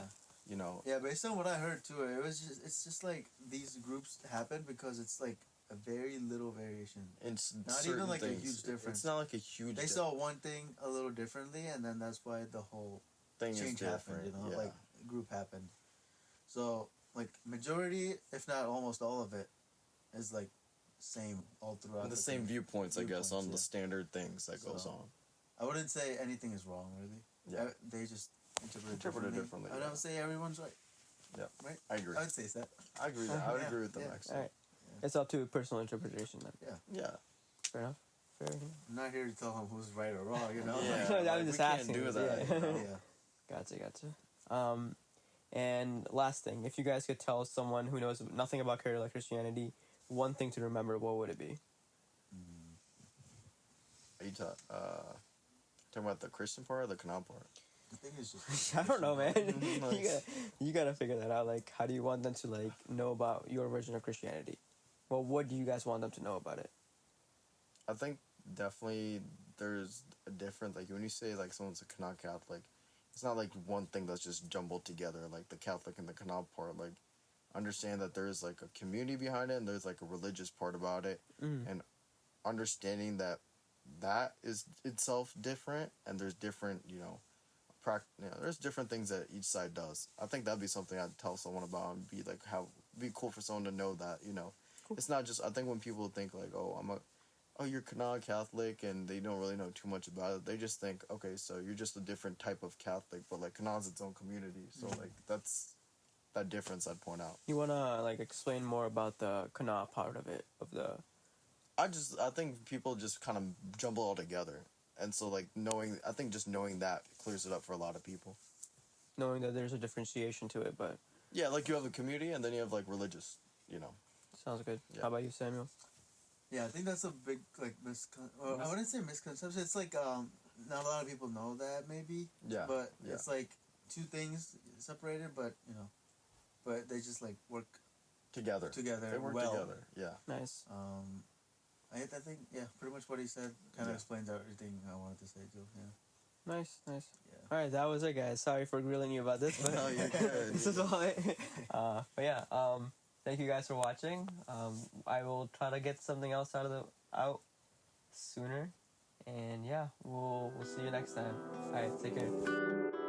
Yeah, based on what I heard too, it's just like these groups happen because it's like a very little variation. It's Not certain even like a things. huge difference. It's not like a huge. They saw one thing a little differently, and then that's why the whole thing is change different. happened. You know, yeah. like group happened. So like majority, if not almost all of it, is like same all throughout. And the same thing. viewpoints, I guess, on yeah. the standard things that goes So, on. I wouldn't say anything is wrong, really. Yeah. They just interpret Interpret it it differently, I yeah. would say everyone's right. Yeah. Right? I agree. I would say that. I agree. I would Yeah, agree with them yeah. actually. All right. It's up to personal interpretation then. Yeah. Fair enough. Fair enough. I'm not here to tell them who's right or wrong, you know? Yeah. No, I like, was we just can't asking. do that, Yeah. you know? Yeah. Gotcha. And last thing, if you guys could tell someone who knows nothing about Catholic Christianity one thing to remember, what would it be? Are you talking about the Christian part or the Canal part? I think it's just. I don't know, man. Nice. you gotta figure that out. Like, how do you want them to like know about your version of Christianity? Well, what do you guys want them to know about it? I think definitely there's a difference. Like when you say like someone's a Canal Catholic, it's not like one thing that's just jumbled together. Like the Catholic and the Canal part. Like understand that there's like a community behind it, and there's like a religious part about it, and understanding that is itself different, and there's different there's different things that each side does. I think that'd be something I'd tell someone about and be like be cool for someone to know that Cool. It's not just. I think when people think like you're Canal Catholic and they don't really know too much about it, they just think okay, so you're just a different type of Catholic, but like Canal's its own community, so like that's that difference I'd point out. You wanna like explain more about the Kana part of it I think people just kind of jumble all together, and so like knowing that clears it up for a lot of people. knowing that there's a differentiation to it, but Yeah, like you have a community and then you have like religious, sounds good. Yeah. How about you, Samuel? Yeah, I think that's a big like I wouldn't say misconception. It's like not a lot of people know that maybe. Yeah. But yeah. it's like two things separated, but but they just like work together. together. They work well. together. Yeah. Nice. I think pretty much what he said kind of Yeah. explains everything I wanted to say too. Yeah. Nice. Yeah. All right, that was it, guys. Sorry for grilling you about this, but No, you're good. this is all it. But yeah, thank you guys for watching. I will try to get something else out sooner, And yeah, we'll see you next time. All right, take care.